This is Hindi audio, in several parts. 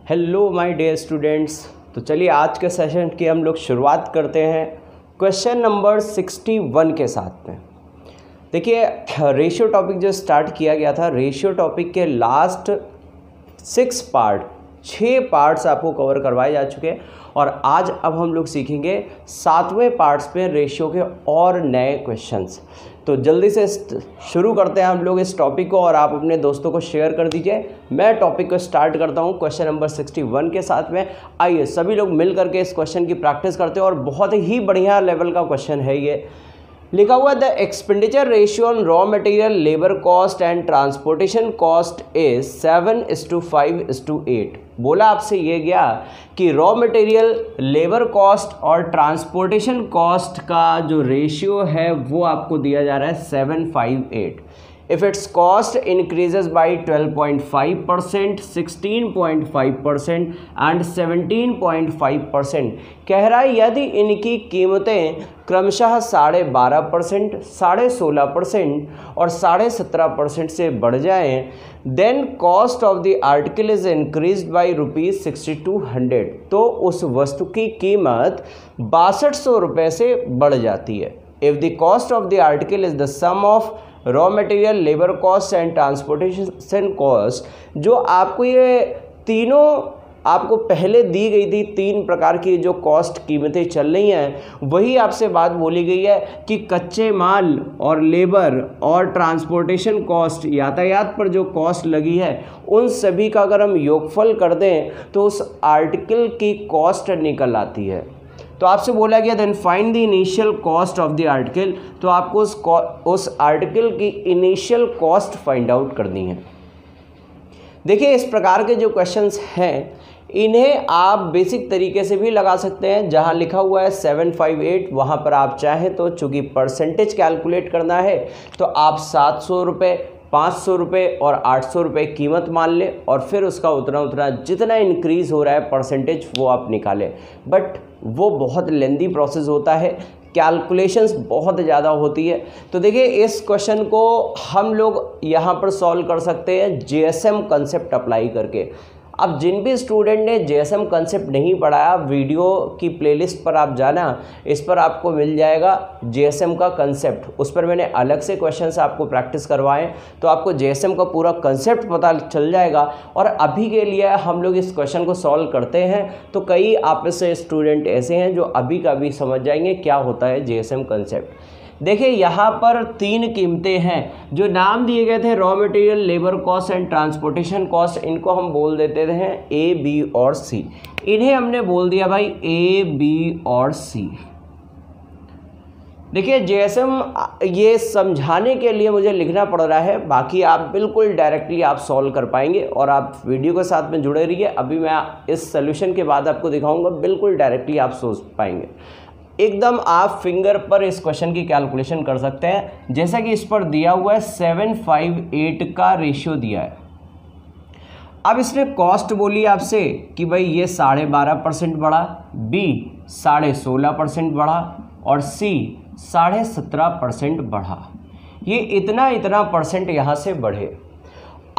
Hello my dear students. तो चलिए आज के सेशन की हम लोग शुरुआत करते हैं क्वेश्चन नंबर 61 के साथ में। देखिए रेशियो टॉपिक जो स्टार्ट किया गया था, रेशियो टॉपिक के लास्ट 6 पार्ट्स आपको कवर करवाए जा चुके हैं और आज अब हम लोग सीखेंगे 7वें पार्ट्स पे रेशियो के और नए क्वेश्चंस। तो जल्दी से शुरू करते हैं हम लोग इस टॉपिक को और आप अपने दोस्तों को शेयर कर दीजिए। मैं टॉपिक को स्टार्ट करता हूं क्वेश्चन नंबर 61 के साथ में। आइए सभी लोग मिल करके इस क्वेश्चन की प्रैक्टिस करते हैं और बहुत ही बढ़िया लेवल का क्वेश्चन है ये। लिखा हुआ the expenditure ratio on raw material labour cost and transportation cost is 7:5:8। बोला आपसे ये गया कि रॉ मटेरियल लेबर कॉस्ट और ट्रांसपोर्टेशन कॉस्ट का जो रेशियो है वो आपको दिया जा रहा है 7:5:8। If its cost increases by 12.5%, 16.5% and 17.5%, कह रहा है यदि इनकी कीमतें क्रमशः 12.5%, 16.5% और 17.5% से बढ़ जाएं, then cost of the article is increased by ₹6200। तो उस वस्तु की कीमत 6200 रुपये से बढ़ जाती है। If the cost of the article is the sum of raw material labour cost and transportation cost, जो आपको ये तीनों आपको पहले दी गई थी 3 प्रकार की जो कॉस्ट कीमतें चल रही हैं, वही आपसे बात बोली गई है कि कच्चे माल और लेबर और ट्रांसपोर्टेशन कॉस्ट, यातायात पर जो कॉस्ट लगी है, उन सभी का अगर हम योगफल कर दें तो उस आर्टिकल की कॉस्ट निकल आती है। तो आपसे बोला गया then find the initial cost of the article. तो आपको उस आर्टिकल की इनिशियल कॉस्ट फाइंड आउट करनी है। देखिए इस प्रकार के जो क्वेश्चंस हैं इन्हें आप बेसिक तरीके से भी लगा सकते हैं। जहां लिखा हुआ है 758 वहां पर आप चाहें तो चूंकि परसेंटेज कैलकुलेट करना है तो आप 700 रुपये, 500 रुपये और 800 रुपये कीमत मान लें और फिर उसका उतना जितना इंक्रीज़ हो रहा है परसेंटेज वो आप निकालें। बट वो बहुत लेंदी प्रोसेस होता है, कैलकुलेशंस बहुत ज़्यादा होती है। तो देखिए इस क्वेश्चन को हम लोग यहाँ पर सॉल्व कर सकते हैं जेएसएम कंसेप्ट अप्लाई करके। अब जिन भी स्टूडेंट ने जेएसएम कंसेप्ट नहीं पढ़ाया, वीडियो की प्लेलिस्ट पर आप जाना, इस पर आपको मिल जाएगा जेएसएम का कंसेप्ट। उस पर मैंने अलग से क्वेश्चंस आपको प्रैक्टिस करवाएं तो आपको जेएसएम का पूरा कंसेप्ट पता चल जाएगा। और अभी के लिए हम लोग इस क्वेश्चन को सॉल्व करते हैं तो कई आप से स्टूडेंट ऐसे हैं जो अभी का भी समझ जाएंगे क्या होता है जेएसएम कंसेप्ट। देखिए यहाँ पर 3 कीमतें हैं जो नाम दिए गए थे, raw material labour cost and transportation cost. इनको हम बोल देते हैं ए, बी और सी। इन्हें हमने बोल दिया भाई ए, बी और सी। देखिए जेएसएम ये समझाने के लिए मुझे लिखना पड़ रहा है, बाकी आप बिल्कुल डायरेक्टली आप सॉल्व कर पाएंगे और आप वीडियो के साथ में जुड़े रहिए। अभी मैं इस सोल्यूशन के बाद आपको दिखाऊंगा, बिल्कुल डायरेक्टली आप सोच पाएंगे। एकदम आप फिंगर पर इस क्वेश्चन की कैलकुलेशन कर सकते हैं। जैसा कि इस पर दिया हुआ है 758 का रेशियो दिया है। अब इसने कॉस्ट बोली आपसे कि भाई ये 12.5% बढ़ा, बी 16.5% बढ़ा और सी 17.5% बढ़ा। ये इतना परसेंट यहाँ से बढ़े।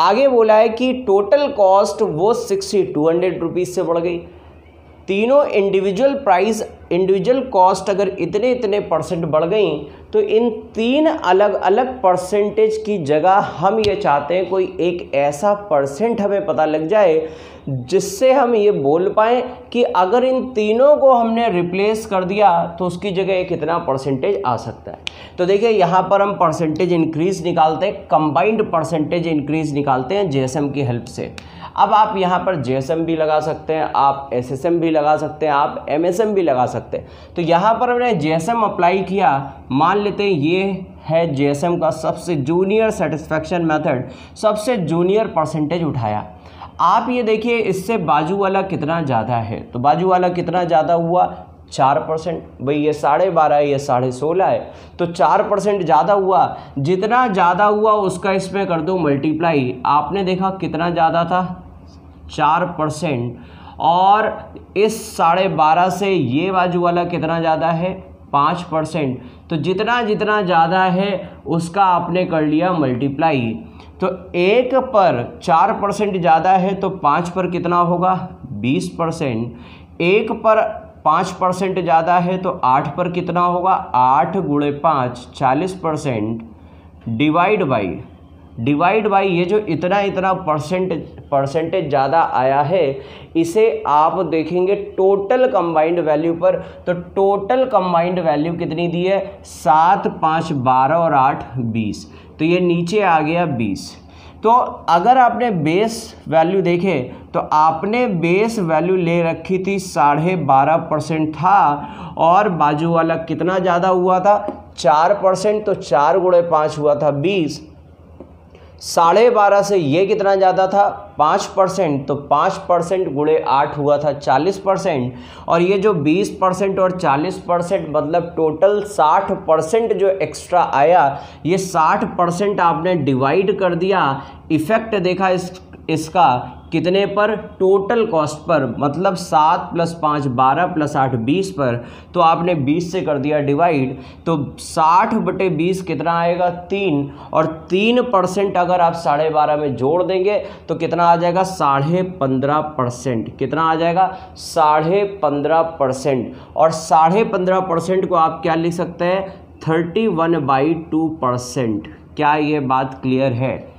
आगे बोला है कि टोटल कॉस्ट वो 6200 रुपीज़ से बढ़ गई। तीनों इंडिविजुअल कॉस्ट अगर इतने परसेंट बढ़ गई तो इन 3 अलग अलग परसेंटेज की जगह हम ये चाहते हैं कोई एक ऐसा परसेंट हमें पता लग जाए जिससे हम ये बोल पाएँ कि अगर इन तीनों को हमने रिप्लेस कर दिया तो उसकी जगह कितना परसेंटेज आ सकता है। तो देखिए यहाँ पर हम परसेंटेज इंक्रीज़ निकालते हैं, कंबाइंड परसेंटेज इंक्रीज़ निकालते हैं जेएसएम की हेल्प से। अब आप यहाँ पर जेएसएम भी लगा सकते हैं, आप एसएसएम भी लगा सकते हैं, आप एमएसएम भी लगा सकते हैं। तो यहाँ पर हमने जेएसएम अप्लाई किया, मान लेते हैं ये है जेएसएम का सबसे जूनियर सेटिस्फैक्शन मेथड, सबसे जूनियर परसेंटेज उठाया। आप ये देखिए इससे बाजू वाला कितना ज़्यादा है, तो बाजू वाला कितना ज़्यादा हुआ 4%। भाई ये 12.5 है, ये 16.5 है, तो 4% ज़्यादा हुआ। जितना ज़्यादा हुआ उसका इसमें कर दो मल्टीप्लाई। आपने देखा कितना ज़्यादा था 4%, और इस 12.5 से ये बाजू वाला कितना ज़्यादा है 5%। तो जितना जितना ज़्यादा है उसका आपने कर लिया मल्टीप्लाई। तो 1 पर 4% ज़्यादा है तो 5 पर कितना होगा 20%। 1 पर 5% ज़्यादा है तो 8 पर कितना होगा 8 गुणे 5 40%। डिवाइड बाई ये जो इतना परसेंटेज ज़्यादा आया है इसे आप देखेंगे टोटल कंबाइंड वैल्यू पर। तो टोटल कंबाइंड वैल्यू कितनी दी है 7 5 12 और 8 20। तो ये नीचे आ गया 20। तो अगर आपने बेस वैल्यू देखे तो आपने बेस वैल्यू ले रखी थी 12.5% था और बाजू वाला कितना ज़्यादा हुआ था 4%। तो 4 गुणे 5 हुआ था 20। 12.5 से ये कितना ज़्यादा था 5%। तो 5% गुणे 8 हुआ था 40%। और ये जो 20% और 40% मतलब टोटल 60% जो एक्स्ट्रा आया, ये 60% आपने डिवाइड कर दिया। इफेक्ट देखा इसका कितने पर टोटल कॉस्ट पर, मतलब 7 + 5 12 + 8 20 पर। तो आपने 20 से कर दिया डिवाइड। तो 60/20 कितना आएगा 3। और 3% अगर आप 12.5 में जोड़ देंगे तो कितना आ जाएगा 15.5%। कितना आ जाएगा 15.5%। और 15.5% को आप क्या लिख सकते हैं 31/2%। क्या ये बात क्लियर है?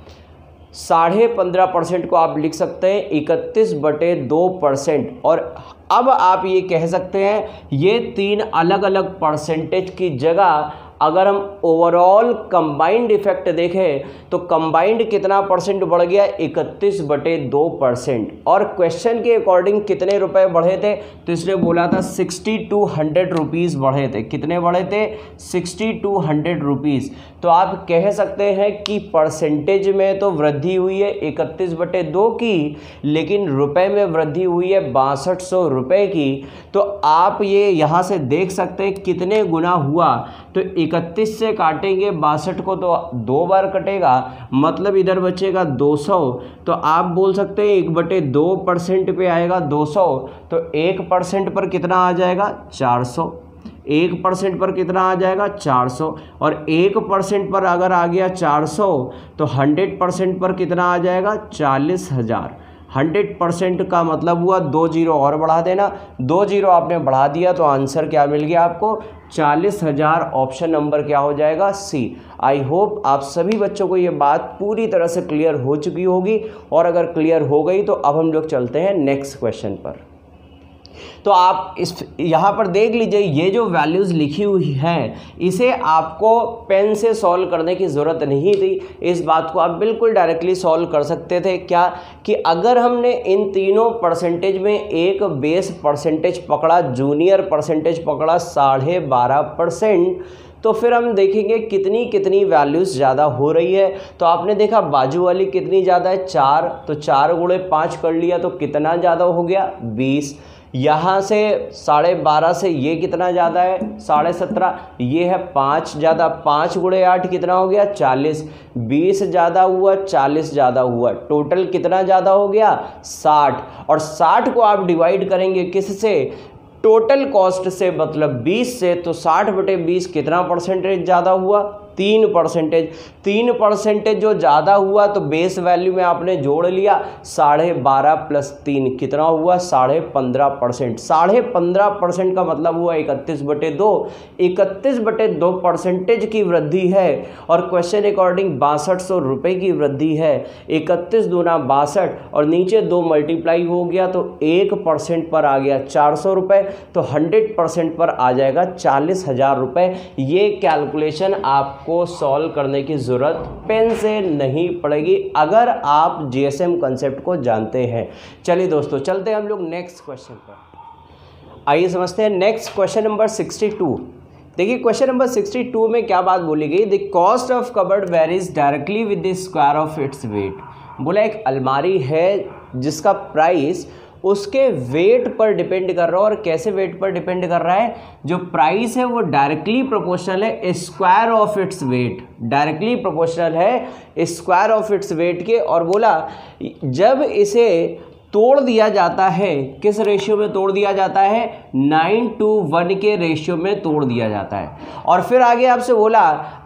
15.5% को आप लिख सकते हैं 31/2%। और अब आप ये कह सकते हैं ये 3 अलग अलग परसेंटेज की जगह अगर हम ओवरऑल कंबाइंड इफेक्ट देखें तो कंबाइंड कितना परसेंट बढ़ गया 31/2%। और क्वेश्चन के अकॉर्डिंग कितने रुपए बढ़े थे तो इसने बोला था 60-100 रुपीज़ बढ़े थे। कितने बढ़े थे 60-100 रुपीज़। तो आप कह सकते हैं कि परसेंटेज में तो वृद्धि हुई है 31/2 की, लेकिन रुपए में वृद्धि हुई है 6200 रुपये की। तो आप ये यहाँ से देख सकते हैं कितने गुना हुआ। तो 31 से काटेंगे 62 को तो 2 बार कटेगा, मतलब इधर बचेगा 200। तो आप बोल सकते हैं 1/2% पे आएगा 200। तो 1% पर कितना आ जाएगा 400। 1% पर कितना आ जाएगा 400। और 1% पर अगर आ गया 400 तो 100% पर कितना आ जाएगा 40,000। 100% का मतलब हुआ 2 जीरो और बढ़ा देना। 2 जीरो आपने बढ़ा दिया तो आंसर क्या मिल गया आपको 40,000। ऑप्शन नंबर क्या हो जाएगा सी। आई होप आप सभी बच्चों को ये बात पूरी तरह से क्लियर हो चुकी होगी। और अगर क्लियर हो गई तो अब हम लोग चलते हैं नेक्स्ट क्वेश्चन पर। तो आप यहाँ पर देख लीजिए ये जो वैल्यूज़ लिखी हुई हैं इसे आपको पेन से सॉल्व करने की ज़रूरत नहीं थी। इस बात को आप बिल्कुल डायरेक्टली सॉल्व कर सकते थे। क्या कि अगर हमने इन तीनों परसेंटेज में एक बेस परसेंटेज पकड़ा, जूनियर परसेंटेज पकड़ा 12.5%, तो फिर हम देखेंगे कितनी कितनी वैल्यूज़ ज़्यादा हो रही है। तो आपने देखा बाजू वाली कितनी ज़्यादा है 4। तो 4 गुणे 5 कर लिया तो कितना ज़्यादा हो गया 20। यहाँ से 12.5 से ये कितना ज़्यादा है 17.5। ये है 5 ज़्यादा। 5 गुणे 8 कितना हो गया 40। 20 ज़्यादा हुआ 40 ज़्यादा हुआ। टोटल कितना ज़्यादा हो गया 60। और 60 को आप डिवाइड करेंगे किससे टोटल कॉस्ट से, मतलब 20 से। तो 60/20 कितना परसेंटेज ज़्यादा हुआ 3%। 3% जो ज़्यादा हुआ तो बेस वैल्यू में आपने जोड़ लिया 12.5 + 3 कितना हुआ 15.5%। 15.5% का मतलब हुआ 31/2। 31/2% की वृद्धि है। और क्वेश्चन अकॉर्डिंग 6200 रुपये की वृद्धि है। 31 दूना 62 और नीचे 2 मल्टीप्लाई हो गया तो 1% पर आ गया 400 रुपये। तो 100% पर आ जाएगा 40,000 रुपये। ये कैलकुलेशन आपको सॉल्व करने की ज़रूरत पेन से नहीं पड़ेगी अगर आप जीएसएम कंसेप्ट को जानते हैं। चलिए दोस्तों चलते हैं हम लोग नेक्स्ट क्वेश्चन पर। आइए समझते हैं नेक्स्ट क्वेश्चन नंबर 62। देखिए क्वेश्चन नंबर 62 में क्या बात बोली गई, the cost of cupboard varies directly with the square of its weight. बोला एक अलमारी है जिसका प्राइस उसके वेट पर डिपेंड कर रहा है। और कैसे वेट पर डिपेंड कर रहा है, जो प्राइस है वो डायरेक्टली प्रोपोर्शनल है square of its weight, directly proportional है स्क्वायर ऑफ इट्स वेट के। और बोला जब इसे तोड़ दिया जाता है, किस रेशियो में तोड़ दिया जाता है, 9:1 के रेशियो में तोड़ दिया जाता है। और फिर आगे आपसे बोला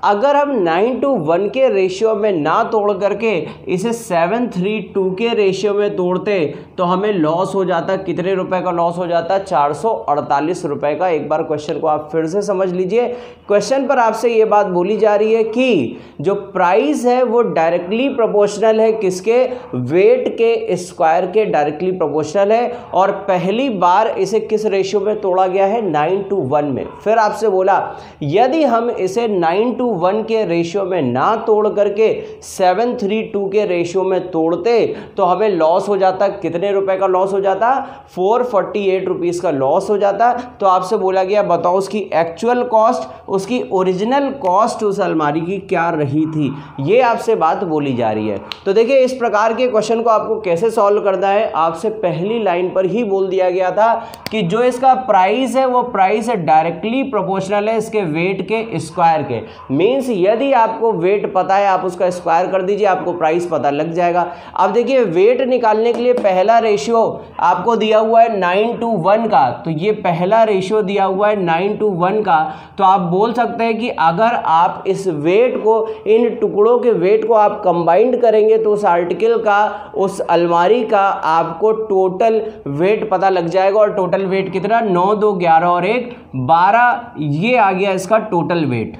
अगर हम 9:1 के रेशियो में ना तोड़ करके इसे 7:3 के रेशियो में तोड़ते तो हमें लॉस हो जाता, कितने रुपए का लॉस हो जाता, 448 रुपए का। एक बार क्वेश्चन को आप फिर से समझ लीजिए। क्वेश्चन पर आपसे ये बात बोली जा रही है कि जो प्राइस है वो डायरेक्टली प्रोपोर्शनल है, किसके, वेट के स्क्वायर के डायरेक्टली प्रोपोर्शनल है, और पहली बार इसे किस रेशियो में तोड़ा गया है, 9:1 में। फिर आपसे बोला यदि हम इसे 9:1 के रेशियो में ना तोड़ करके 7:3 के रेशियो में तोड़ते तो हमें लॉस हो जाता, कितने रुपए का लॉस हो जाता, 448 रुपीस का लॉस हो जाता। तो आपसे बोला गया बताओ उसकी एक्चुअल कॉस्ट, उसकी ओरिजिनल कॉस्ट उस अलमारी की क्या रही थी, ये आपसे बात बोली जा रही है। तो देखिए इस प्रकार के क्वेश्चन को आपको कैसे सॉल्व करना है, आपसे पहली लाइन पर ही बोल दिया गया था कि जो इसका प्राइस है वो प्राइस डायरेक्टली प्रोपोर्शनल है इसके वेट के स्क्वायर के। मींस यदि आपको वेट पता है आप उसका स्क्वायर कर दीजिए, आपको प्राइस पता लग जाएगा। अब देखिए वेट निकालने के लिए पहला रेशियो आपको दिया हुआ है 9:1 का, तो ये पहला रेशियो दिया हुआ है 9:1 का। तो आप बोल सकते हैं कि अगर आप इस वेट को, इन टुकड़ों के वेट को आप कंबाइंड करेंगे तो उस आर्टिकल का, उस अलमारी का आपको टोटल वेट पता लग जाएगा। और टोटल वेट कितना, 9, 2, 11 और 1, 12, ये आ गया इसका टोटल वेट।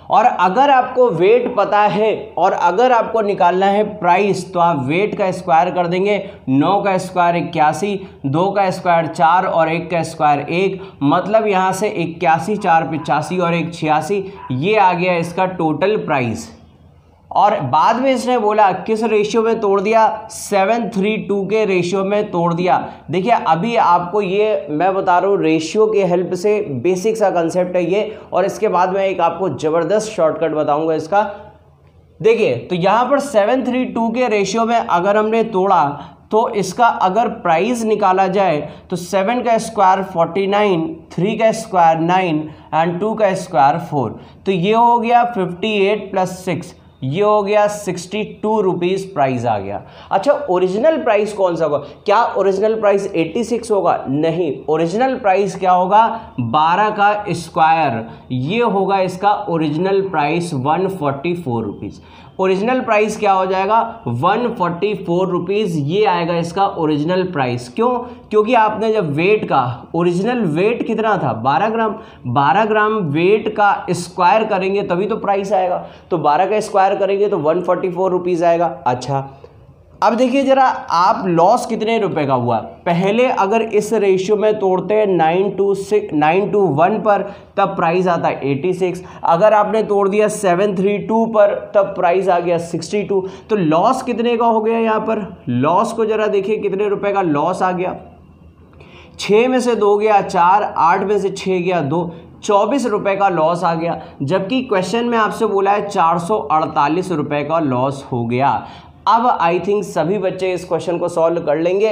और अगर आपको वेट पता है और अगर आपको निकालना है प्राइस तो आप वेट का स्क्वायर कर देंगे, 9 का स्क्वायर 81, 2 का स्क्वायर 4 और 1 का स्क्वायर 1, मतलब यहाँ से 81, 4 85 और 1 86, ये आ गया इसका टोटल प्राइस। और बाद में इसने बोला किस रेशियो में तोड़ दिया, 7:3 के रेशियो में तोड़ दिया। देखिए अभी आपको ये मैं बता रहा हूँ रेशियो के हेल्प से, बेसिक सा कंसेप्ट है ये, और इसके बाद मैं एक आपको ज़बरदस्त शॉर्टकट बताऊंगा इसका। देखिए तो यहाँ पर 7:3 के रेशियो में अगर हमने तोड़ा तो इसका अगर प्राइस निकाला जाए तो 7 का स्क्वायर 49, 3 का स्क्वायर 9 एंड 2 का स्क्वायर 4, तो ये हो गया 58 + 6, ये हो गया 62 रुपीज़ प्राइस आ गया। अच्छा ओरिजिनल प्राइस कौन सा होगा, क्या ओरिजिनल प्राइस 86 होगा, नहीं, ओरिजिनल प्राइस क्या होगा, 12 का स्क्वायर, ये होगा इसका original price 144 rupees. Original price क्या हो जाएगा, 144 रुपीज़, ये आएगा इसका ओरिजिनल प्राइस। क्यों, क्योंकि आपने जब वेट का, ओरिजिनल वेट कितना था, 12 ग्राम, 12 ग्राम वेट का स्क्वायर करेंगे तभी तो प्राइस आएगा, तो 12 का स्क्वायर करेंगे तो 144 रुपीज़ आएगा। अच्छा अब देखिए जरा आप लॉस कितने रुपए का हुआ, पहले अगर इस रेशियो में तोड़ते हैं 9:1 पर तब प्राइस आता है 86, अगर आपने तोड़ दिया 7:3 पर तब प्राइस आ गया 62, तो लॉस कितने का हो गया यहाँ पर, लॉस को जरा देखिए कितने रुपए का लॉस आ गया, 6 में से 2 गया 4, 8 में से 6 गया 2, 24 रुपए का लॉस आ गया। जबकि क्वेश्चन में आपसे बोला है 448 रुपए का लॉस हो गया। अब आई थिंक सभी बच्चे इस क्वेश्चन को सॉल्व कर लेंगे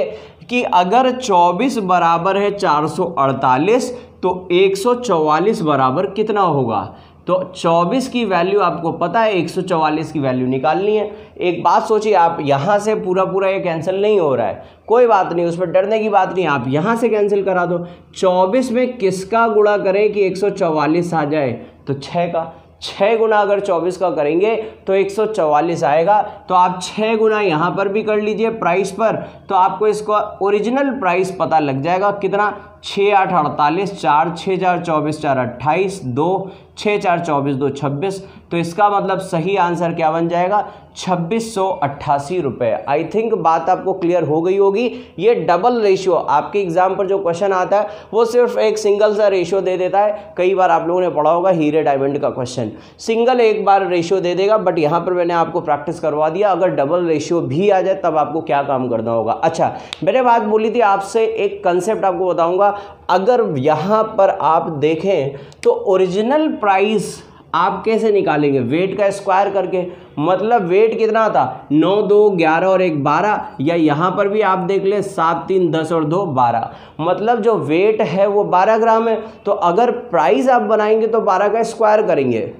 कि अगर 24 बराबर है 448 तो 144 बराबर कितना होगा। तो 24 की वैल्यू आपको पता है, 144 की वैल्यू निकालनी है। एक बात सोचिए, आप यहाँ से पूरा ये कैंसिल नहीं हो रहा है, कोई बात नहीं, उस पर डरने की बात नहीं, आप यहाँ से कैंसिल करा दो। 24 में किसका गुणा करें कि 144 आ जाए, तो 6 का, 6 गुना अगर 24 का करेंगे तो 144 आएगा। तो आप 6 गुना यहाँ पर भी कर लीजिए प्राइस पर, तो आपको इसका ओरिजिनल प्राइस पता लग जाएगा कितना, 6 8 48, 4 6 4 24 4 28, 2 6 4 24 2 26, तो इसका मतलब सही आंसर क्या बन जाएगा, 2688 रुपये। आई थिंक बात आपको क्लियर हो गई होगी। ये डबल रेशियो आपके एग्जाम पर जो क्वेश्चन आता है वो सिर्फ एक सिंगल सा रेशियो दे देता है। कई बार आप लोगों ने पढ़ा होगा हीरे डायमंड का क्वेश्चन, सिंगल एक बार रेशियो दे देगा, बट यहाँ पर मैंने आपको प्रैक्टिस करवा दिया, अगर डबल रेशियो भी आ जाए तब आपको क्या काम करना होगा। अच्छा मैंने बात बोली थी आपसे, एक कंसेप्ट आपको बताऊंगा। अगर यहाँ पर आप देखें तो ओरिजिनल प्राइस आप कैसे निकालेंगे, वेट का स्क्वायर करके, मतलब वेट कितना था, 9 2 11 और 1 12, या यहाँ पर भी आप देख ले 7 3 10 और 2 12, मतलब जो वेट है वो 12 ग्राम है। तो अगर प्राइस आप बनाएंगे तो 12 का स्क्वायर करेंगे,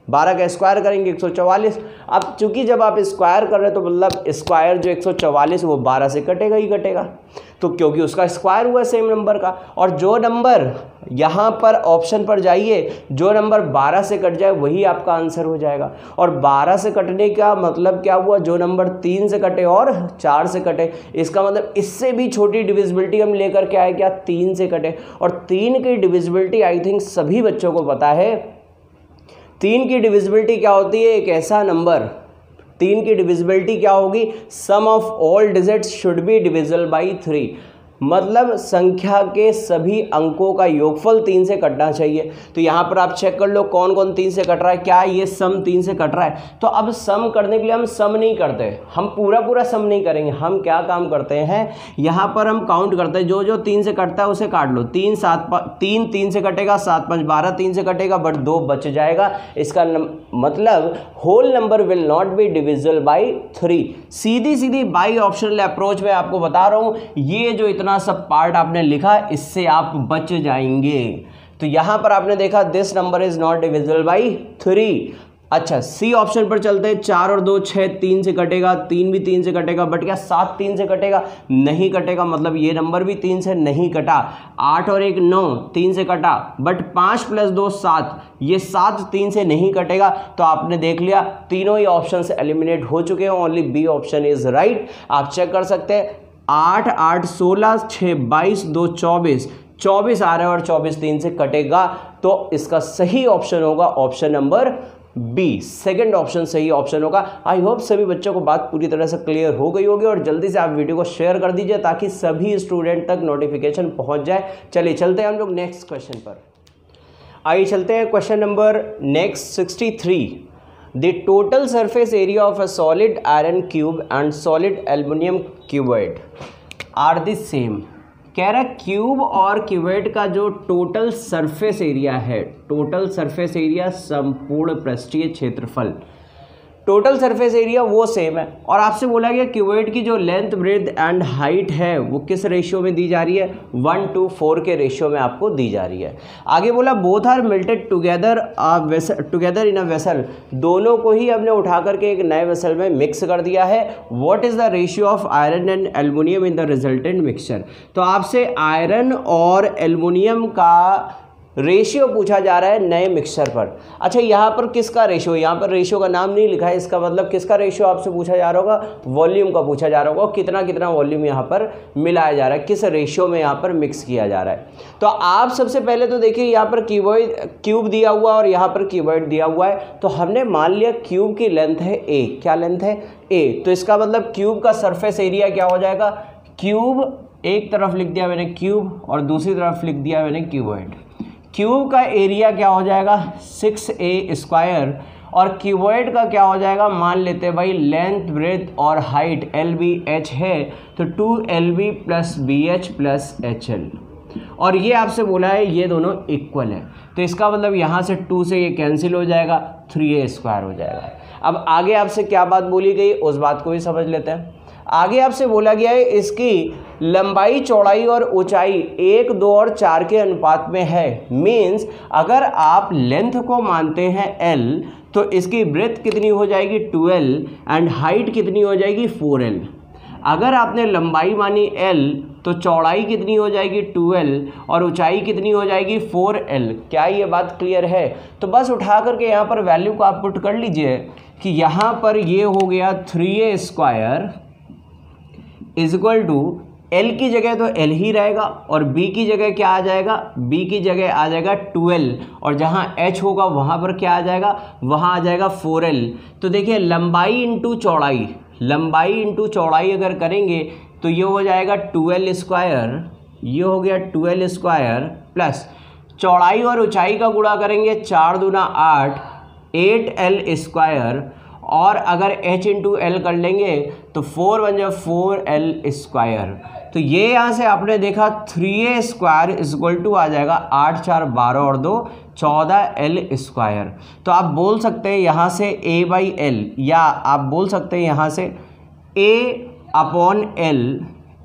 12 का स्क्वायर करेंगे 144। अब चूंकि जब आप स्क्वायर कर रहे हैं तो मतलब स्क्वायर जो 144 वो 12 से कटेगा ही कटेगा, तो क्योंकि उसका स्क्वायर हुआ सेम नंबर का। और जो नंबर यहाँ पर ऑप्शन पर जाइए, जो नंबर 12 से कट जाए वही आपका आंसर हो जाएगा। और 12 से कटने का मतलब क्या हुआ, जो नंबर 3 से कटे और 4 से कटे, इसका मतलब इससे भी छोटी डिविजिबिलिटी हम लेकर के आए क्या, 3 से कटे। और 3 की डिविजिबिलिटी आई थिंक सभी बच्चों को पता है। 3 की डिविजिबिलिटी क्या होती है, एक ऐसा नंबर, 3 की डिविजिबिलिटी क्या होगी, sum of all digits should be divisible by 3, मतलब संख्या के सभी अंकों का योगफल 3 से कटना चाहिए। तो यहाँ पर आप चेक कर लो कौन कौन 3 से कट रहा है, क्या ये सम 3 से कट रहा है। तो अब सम करने के लिए हम सम नहीं करते, हम पूरा पूरा सम नहीं करेंगे, हम क्या काम करते हैं, यहाँ पर हम काउंट करते हैं, जो जो 3 से कटता है उसे काट लो। 3 3 से कटेगा, 7 5 12 3 से कटेगा, बट 2 बच जाएगा। इसका मतलब whole number will not be divisible by 3। सीधी सीधी बाई ऑप्शनल अप्रोच में आपको बता रहा हूँ, ये जो इतना सब पार्ट आपने लिखा इससे आप बच जाएंगे। तो यहां पर आपने देखा this number is not divisible by 3। अच्छा, सी ऑप्शन पर चलते हैं। 4 और 2 6, 3 से कटेगा, 3 भी 3 से कटेगा, बट क्या 7 3 से कटेगा, नहीं कटेगा, मतलब ये नंबर भी 3 से नहीं कटा। 8 और 1 9, 3 से कटा, बट 5 + 2 7, ये 7 3 से नहीं कटेगा। तो आपने देख लिया तीनों ही ऑप्शन से एलिमिनेट हो चुके हैं, only B option is right. आप चेक कर सकते हैं, 8 8 16 6 22 2 24, 24 आ रहा है और 24 3 से कटेगा, तो इसका सही ऑप्शन होगा option number B, second option सही ऑप्शन होगा। आई होप सभी बच्चों को बात पूरी तरह से क्लियर हो गई होगी, और जल्दी से आप वीडियो को शेयर कर दीजिए ताकि सभी स्टूडेंट तक नोटिफिकेशन पहुंच जाए। चलिए चलते हैं हम लोग नेक्स्ट क्वेश्चन पर। आइए चलते हैं question number next 63। The total surface area of a solid iron cube and solid aluminum cuboid are the same। कह रहा है क्यूब और क्यूबॉइड का जो टोटल सरफेस एरिया है, टोटल सरफेस एरिया संपूर्ण पृष्ठीय क्षेत्रफल, टोटल सरफेस एरिया वो सेम है। और आपसे बोला गया क्यूबॉइड की जो लेंथ ब्रेथ एंड हाइट है वो किस रेशियो में दी जा रही है, 1:4 के रेशियो में आपको दी जा रही है। आगे बोला both are melted together in a vessel, दोनों को ही हमने उठा करके एक नए वेसल में मिक्स कर दिया है। What is the ratio of iron and aluminium in the resultant mixture. तो आपसे आयरन और एल्युमिनियम का रेशियो पूछा जा रहा है नए मिक्सचर पर। अच्छा, यहाँ पर किसका रेशियो, यहाँ पर रेशियो का नाम नहीं लिखा है, इसका मतलब किसका रेशियो आपसे पूछा जा रहा होगा, वॉल्यूम का पूछा जा रहा होगा, कितना कितना वॉल्यूम यहाँ पर मिलाया जा रहा है, किस रेशियो में यहाँ पर मिक्स किया जा रहा है। तो आप सबसे पहले तो देखिए यहाँ पर क्यूब दिया हुआ और यहाँ पर क्यूबॉइड दिया हुआ है। तो हमने मान लिया क्यूब की लेंथ है ए, क्या लेंथ है ए, तो इसका मतलब क्यूब का सरफेस एरिया क्या हो जाएगा, क्यूब एक तरफ लिख दिया मैंने क्यूब और दूसरी तरफ लिख दिया मैंने क्यूबॉइड। क्यूब का एरिया क्या हो जाएगा 6a² और क्यूबॉइड का क्या हो जाएगा, मान लेते हैं भाई लेंथ ब्रेथ और हाइट LBH है, तो 2LB + BH + HL, और ये आपसे बोला है ये दोनों इक्वल है। तो इसका मतलब यहाँ से 2 से ये कैंसिल हो जाएगा, 3a² हो जाएगा। अब आगे आपसे क्या बात बोली गई उस बात को भी समझ लेते हैं। आगे आपसे बोला गया है इसकी लंबाई चौड़ाई और ऊंचाई 1 2 और 4 के अनुपात में है। मीन्स अगर आप लेंथ को मानते हैं L तो इसकी ब्रेथ कितनी हो जाएगी 12 एंड हाइट कितनी हो जाएगी 4L। अगर आपने लंबाई मानी L तो चौड़ाई कितनी हो जाएगी 12 और ऊंचाई कितनी हो जाएगी 4L। क्या ये बात क्लियर है? तो बस उठा करके यहाँ पर वैल्यू को आप पुट कर लीजिए कि यहाँ पर ये हो गया 3a² इक्वल टू L की जगह तो L ही रहेगा और B की जगह क्या आ जाएगा, B की जगह आ जाएगा 12 और जहाँ H होगा वहाँ पर क्या आ जाएगा, वहाँ आ जाएगा 4L। तो देखिए लंबाई इंटू चौड़ाई, लंबाई इंटू चौड़ाई अगर करेंगे तो ये हो जाएगा 12², ये हो गया 12² प्लस चौड़ाई और ऊंचाई का गुणा करेंगे 4 दूना 8, 8L², और अगर H इंटू L कर लेंगे तो 4 × 4L²। तो ये यहाँ से आपने देखा 3a² इक्वल टू आ जाएगा 8 4 12 और 2 14L²। तो आप बोल सकते हैं यहाँ से a/L, या आप बोल सकते हैं यहाँ से a/L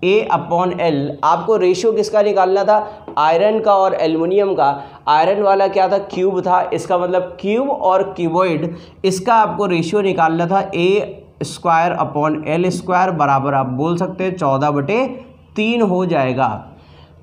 A/L, आपको रेशियो किसका निकालना था, आयरन का और एल्युमिनियम का। आयरन वाला क्या था, क्यूब था, इसका मतलब क्यूब और क्यूबॉइड, इसका आपको रेशियो निकालना था A²/L² बराबर आप बोल सकते हैं 14/3 हो जाएगा।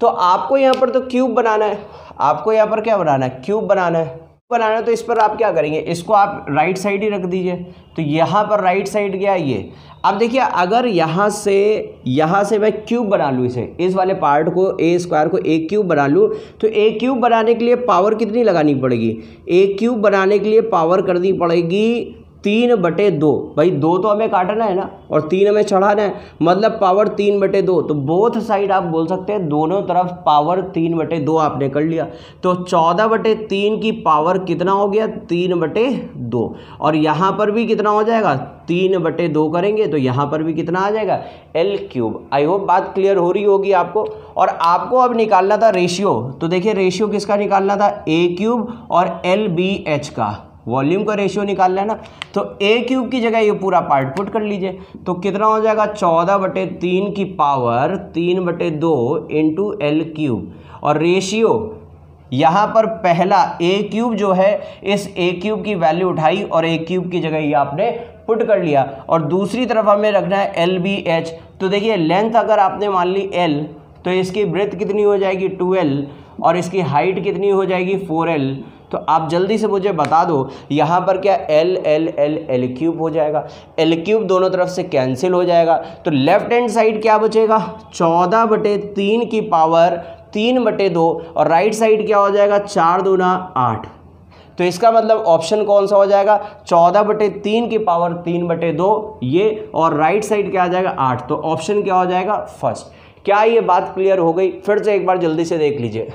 तो आपको यहाँ पर तो क्यूब बनाना है, आपको यहाँ पर क्या बनाना है, क्यूब बनाना है। तो इस पर आप क्या करेंगे, इसको आप राइट साइड ही रख दीजिए। तो यहाँ पर राइट साइड क्या है ये। अब देखिए अगर यहाँ से मैं क्यूब बना लूँ, इस वाले पार्ट को A² को A क्यूब बना लूँ, तो A क्यूब बनाने के लिए पावर कितनी लगानी पड़ेगी, A क्यूब बनाने के लिए पावर करनी पड़ेगी 3/2। भाई 2 तो हमें काटना है ना और 3 हमें चढ़ाना है, मतलब पावर 3/2। तो बोथ साइड आप बोल सकते हैं दोनों तरफ पावर 3/2 आपने कर लिया। तो 14/3 की पावर कितना हो गया, 3/2। और यहाँ पर भी कितना हो जाएगा, 3/2 करेंगे तो यहाँ पर भी कितना आ जाएगा, L³। आई होप बात क्लियर हो रही होगी आपको। और आपको अब निकालना था रेशियो। तो देखिए रेशियो किसका निकालना था, A³ और LBH का, वॉल्यूम का रेशियो निकालना है ना। तो A³ की जगह ये पूरा पार्ट पुट कर लीजिए। तो कितना हो जाएगा, 14/3 की पावर 3/2 इंटू L³। और रेशियो यहाँ पर पहला A³ जो है, इस A³ की वैल्यू उठाई और A³ की जगह ये आपने पुट कर लिया। और दूसरी तरफ हमें रखना है LBH। तो देखिए लेंथ अगर आपने मान ली L, तो इसकी ब्रेथ कितनी हो जाएगी 2L, और इसकी हाइट कितनी हो जाएगी 4L। तो आप जल्दी से मुझे बता दो यहाँ पर क्या L³ हो जाएगा, L³ दोनों तरफ से कैंसिल हो जाएगा। तो लेफ्ट हैंड साइड क्या बचेगा, 14/3 की पावर 3/2, और राइट साइड क्या हो जाएगा, 4 दूना 8। तो इसका मतलब ऑप्शन कौन सा हो जाएगा, 14/3 की पावर 3/2 ये, और राइट साइड क्या आ जाएगा 8। तो ऑप्शन क्या हो जाएगा, फर्स्ट। क्या ये बात क्लियर हो गई, फिर से एक बार जल्दी से देख लीजिए।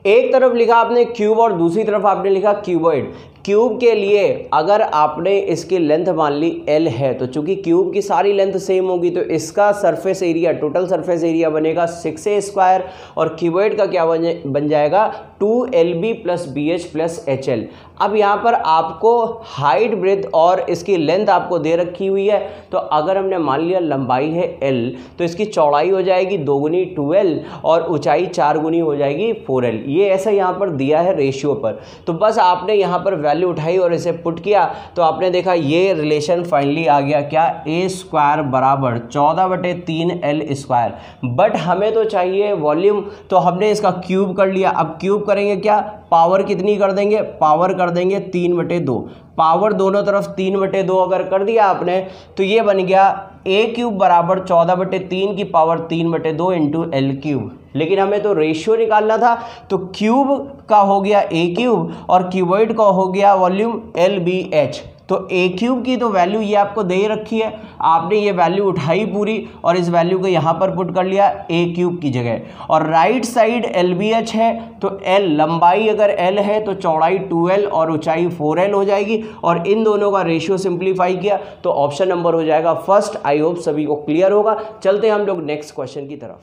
एक तरफ लिखा आपने क्यूब और दूसरी तरफ आपने लिखा क्यूबॉइड। क्यूब के लिए अगर आपने इसकी लेंथ मान ली L है, तो चूंकि क्यूब की सारी लेंथ सेम होगी तो इसका surface area, total surface area बनेगा 6A², और क्यूबॉइड का क्या बन जाएगा 2LB + BH + HL। अब यहाँ पर आपको हाइट, ब्रेथ और इसकी लेंथ आपको दे रखी हुई है। तो अगर हमने मान लिया लंबाई है L, तो इसकी चौड़ाई हो जाएगी 2 गुनी 2L और ऊंचाई 4 गुनी हो जाएगी 4L। ये ऐसा यहाँ पर दिया है रेशियो पर। तो बस आपने यहाँ पर वैल्यू उठाई और इसे पुट किया, तो आपने देखा ये रिलेशन फाइनली आ गया क्या, A² बराबर 14/3L²। बट हमें तो चाहिए वॉल्यूम, तो हमने इसका क्यूब कर लिया। अब क्यूब करेंगे क्या, पावर कितनी कर देंगे, पावर कर देंगे 3/2। पावर दोनों तरफ 3/2 अगर कर दिया आपने, तो ये बन गया A³ बराबर 14/3 की पावर 3/2 इंटू L³। लेकिन हमें तो रेशियो निकालना था, तो क्यूब का हो गया A³ और क्यूबॉइड का हो गया वॉल्यूम LBH। तो A³ की तो वैल्यू ये आपको दे रखी है, आपने ये वैल्यू उठाई पूरी और इस वैल्यू को यहाँ पर पुट कर लिया A³ की जगह। और राइट साइड LBH है, तो L, लंबाई अगर L है तो चौड़ाई 2L और ऊंचाई 4L हो जाएगी, और इन दोनों का रेशियो सिंप्लीफाई किया तो ऑप्शन नंबर हो जाएगा फर्स्ट। आई होप सभी को क्लियर होगा। चलते हैं हम लोग नेक्स्ट क्वेश्चन की तरफ।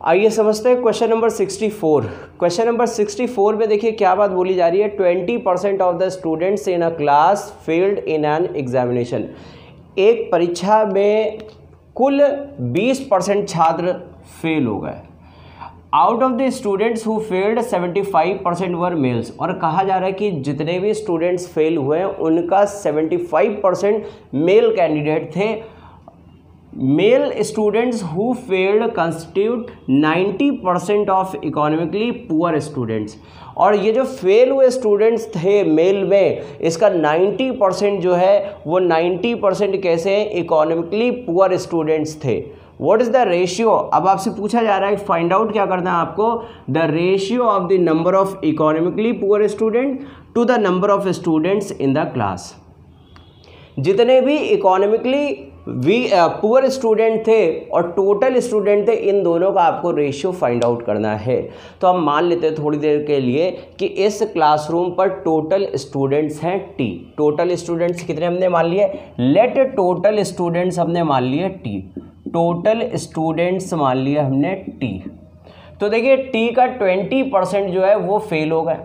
आइए समझते हैं क्वेश्चन नंबर 64। क्वेश्चन नंबर 64 में देखिए क्या बात बोली जा रही है, 20% of the students in a class failed in an examination. एक परीक्षा में कुल 20% छात्र फेल हो गए। Out of the students who failed 75% were males. और कहा जा रहा है कि जितने भी स्टूडेंट्स फेल हुए उनका 75% मेल कैंडिडेट थे। Male students who failed constitute 90% of economically poor students. और ये जो फेल हुए स्टूडेंट्स थे मेल में, इसका 90% जो है वो 90% कैसे हैं, इकोनॉमिकली पुअर स्टूडेंट्स थे। व्हाट इज द रेशियो, अब आपसे पूछा जा रहा है फाइंड आउट क्या करना है आपको, the ratio of the number of economically poor student to the number of students in the class. जितने भी इकोनॉमिकली पुअर स्टूडेंट थे और टोटल स्टूडेंट थे, इन दोनों का आपको रेशियो फाइंड आउट करना है। तो हम मान लेते हैं थोड़ी देर के लिए कि इस क्लासरूम पर टोटल स्टूडेंट्स हैं T। टोटल स्टूडेंट्स कितने हमने मान लिए, लेट टोटल स्टूडेंट्स हमने मान लिए T। टोटल स्टूडेंट्स मान लिए हमने T। तो देखिए T का 20% जो है वो फेल हो गए।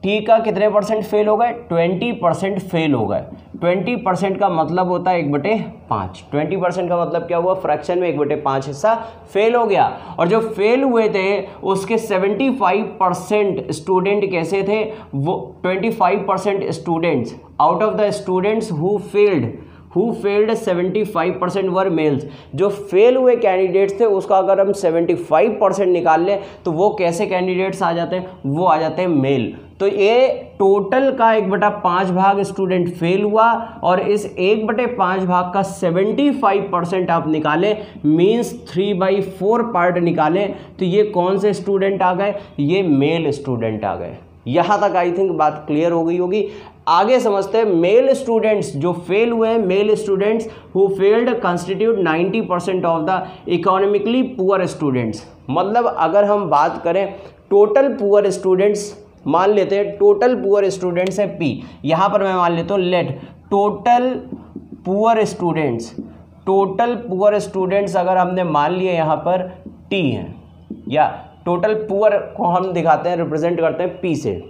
T का कितने परसेंट फेल हो गए, 20% फेल हो गए। 20% का मतलब होता है 1/5। 20% का मतलब क्या हुआ, फ्रैक्शन में 1/5 हिस्सा फेल हो गया। और जो फेल हुए थे उसके 75% स्टूडेंट कैसे थे, वो 25% students out of the students who failed 75% were males. जो फेल हुए कैंडिडेट्स थे उसका अगर हम 75% निकाल लें तो वो कैसे कैंडिडेट्स आ जाते हैं, वो आ जाते हैं मेल। तो ये टोटल का 1/5 भाग स्टूडेंट फेल हुआ और इस 1/5 भाग का 75% आप निकालें, मीन्स 3/4 पार्ट निकालें, तो ये कौन से स्टूडेंट आ गए, ये मेल स्टूडेंट आ गए। यहाँ तक आई थिंक बात क्लियर हो गई होगी। आगे समझते हैं मेल स्टूडेंट्स जो फेल हुए हैं, male students who failed constitute 90% of the economically poor students. मतलब अगर हम बात करें टोटल पुअर स्टूडेंट्स, मान लेते हैं टोटल पुअर स्टूडेंट्स है P, यहाँ पर मैं मान लेता हूँ लेट टोटल पुअर स्टूडेंट्स अगर हमने मान लिए यहाँ पर T हैं, या टोटल पुअर को हम दिखाते हैं, रिप्रेजेंट करते हैं P से।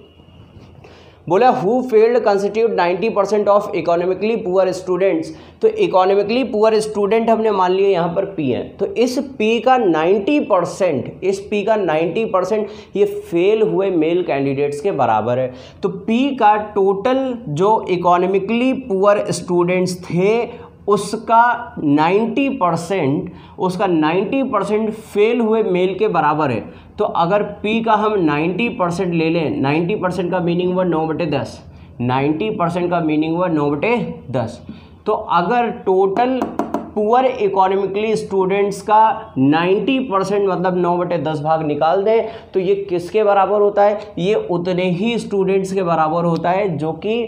बोला who failed constitute 90% of economically poor students, तो इकोनॉमिकली पुअर स्टूडेंट हमने मान लिए यहाँ पर P है, तो इस P का 90% ये फेल हुए मेल कैंडिडेट्स के बराबर है। तो P का टोटल जो इकोनॉमिकली पुअर स्टूडेंट्स थे उसका 90% फेल हुए मेल के बराबर है। तो अगर P का हम 90% ले लें, 90% का मीनिंग हुआ 9/10, 90% का मीनिंग हुआ 9/10। तो अगर टोटल पुअर इकोनॉमिकली स्टूडेंट्स का 90% मतलब 9/10 भाग निकाल दें तो ये किसके बराबर होता है, ये उतने ही स्टूडेंट्स के बराबर होता है जो कि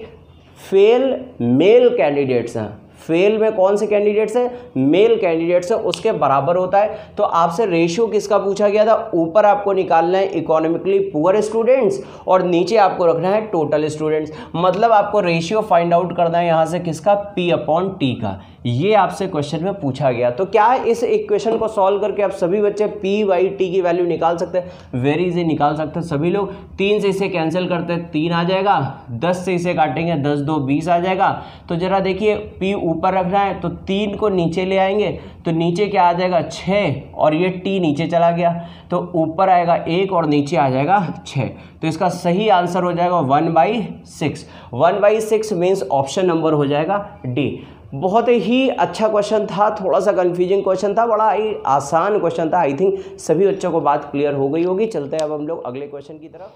फेल मेल कैंडिडेट्स हैं। फेल में कौन से कैंडिडेट्स हैं, मेल कैंडिडेट्स हैं, उसके बराबर होता है। तो आपसे रेशियो किसका पूछा गया था, ऊपर आपको निकालना है इकोनॉमिकली पुअर स्टूडेंट्स और नीचे आपको रखना है टोटल स्टूडेंट्स। मतलब आपको रेशियो फाइंड आउट करना है यहाँ से किसका, P/T का। ये आपसे क्वेश्चन में पूछा गया। तो क्या इस इक्वेशन को सॉल्व करके आप सभी बच्चे P/T की वैल्यू निकाल सकते हैं, वेरी इजी निकाल सकते हैं सभी लोग। 3 से इसे कैंसिल करते हैं 3 आ जाएगा, 10 से इसे काटेंगे 10 2 20 आ जाएगा। तो जरा देखिए P ऊपर रखना है तो 3 को नीचे ले आएंगे तो नीचे क्या आ जाएगा 6 और ये T नीचे चला गया तो ऊपर आएगा 1 और नीचे आ जाएगा 6। तो इसका सही आंसर हो जाएगा 1/6। 1/6 मीन्स ऑप्शन नंबर हो जाएगा D। बहुत ही अच्छा क्वेश्चन था, थोड़ा सा कंफ्यूजिंग क्वेश्चन था, बड़ा ही आसान क्वेश्चन था। आई थिंक सभी बच्चों को बात क्लियर हो गई होगी। चलते हैं अब हम लोग अगले क्वेश्चन की तरफ।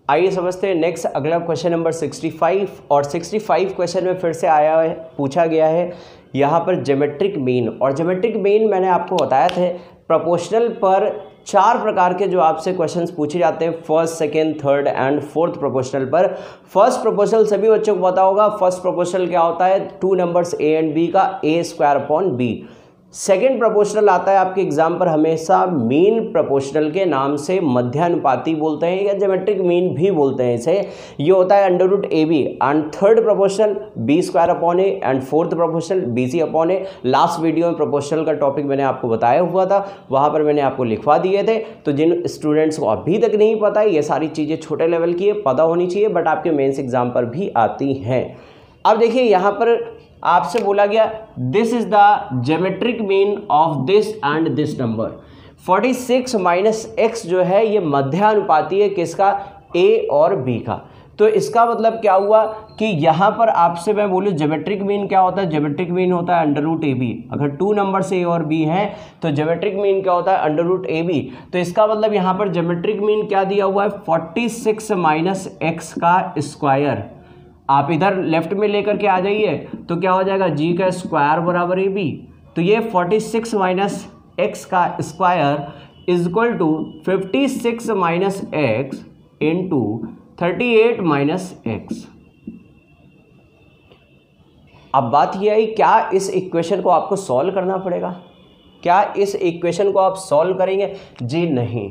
आइए समझते हैं नेक्स्ट अगला क्वेश्चन नंबर 65। और 65 क्वेश्चन में फिर से आया है, पूछा गया है यहाँ पर ज्योमेट्रिक मीन। और ज्योमेट्रिक मीन मैंने आपको बताया थे प्रोपोर्शनल पर 4 प्रकार के जो आपसे क्वेश्चंस पूछे जाते हैं, first, second, third and fourth proportional पर। फर्स्ट प्रोपोर्शनल सभी बच्चों को पता होगा, फर्स्ट प्रोपोर्शनल क्या होता है, 2 नंबर्स A एंड B का A²/B। सेकेंड प्रोपोर्शनल आता है आपके एग्जाम पर हमेशा मीन प्रोपोर्शनल के नाम से, मध्यानुपाती बोलते हैं या ज्योमेट्रिक मीन भी बोलते हैं इसे। ये होता है √AB। And third proportional B²/A and fourth proportional BC/A। Last video में प्रोपोर्शनल का टॉपिक मैंने आपको बताया हुआ था, वहाँ पर मैंने आपको लिखवा दिए थे। तो जिन स्टूडेंट्स को अभी तक नहीं पता है, ये सारी चीज़ें छोटे लेवल की है, पता होनी चाहिए, बट आपके मेंस एग्जाम पर भी आती हैं। अब देखिए यहाँ पर आपसे बोला गया this is the geometric mean of this and this number. 46 - x जो है ये मध्यानुपाती है किसका, A और B का। तो इसका मतलब क्या हुआ कि यहाँ पर आपसे मैं बोलूँ ज्योमेट्रिक मीन क्या होता है, ज्योमेट्रिक मीन होता है √AB। अगर 2 नंबर्स A और B हैं तो ज्योमेट्रिक मीन क्या होता है, √AB। तो इसका मतलब यहाँ पर ज्योमेट्रिक मीन क्या दिया हुआ है, 46 - x का स्क्वायर। आप इधर लेफ्ट में लेकर के आ जाइए तो क्या हो जाएगा, G का स्क्वायर बराबर AB। तो ये 46 - x का square is equal to 56 - x into 38 - x। अब बात यह है क्या इस इक्वेशन को आपको सॉल्व करना पड़ेगा, क्या इस इक्वेशन को आप सॉल्व करेंगे, जी नहीं।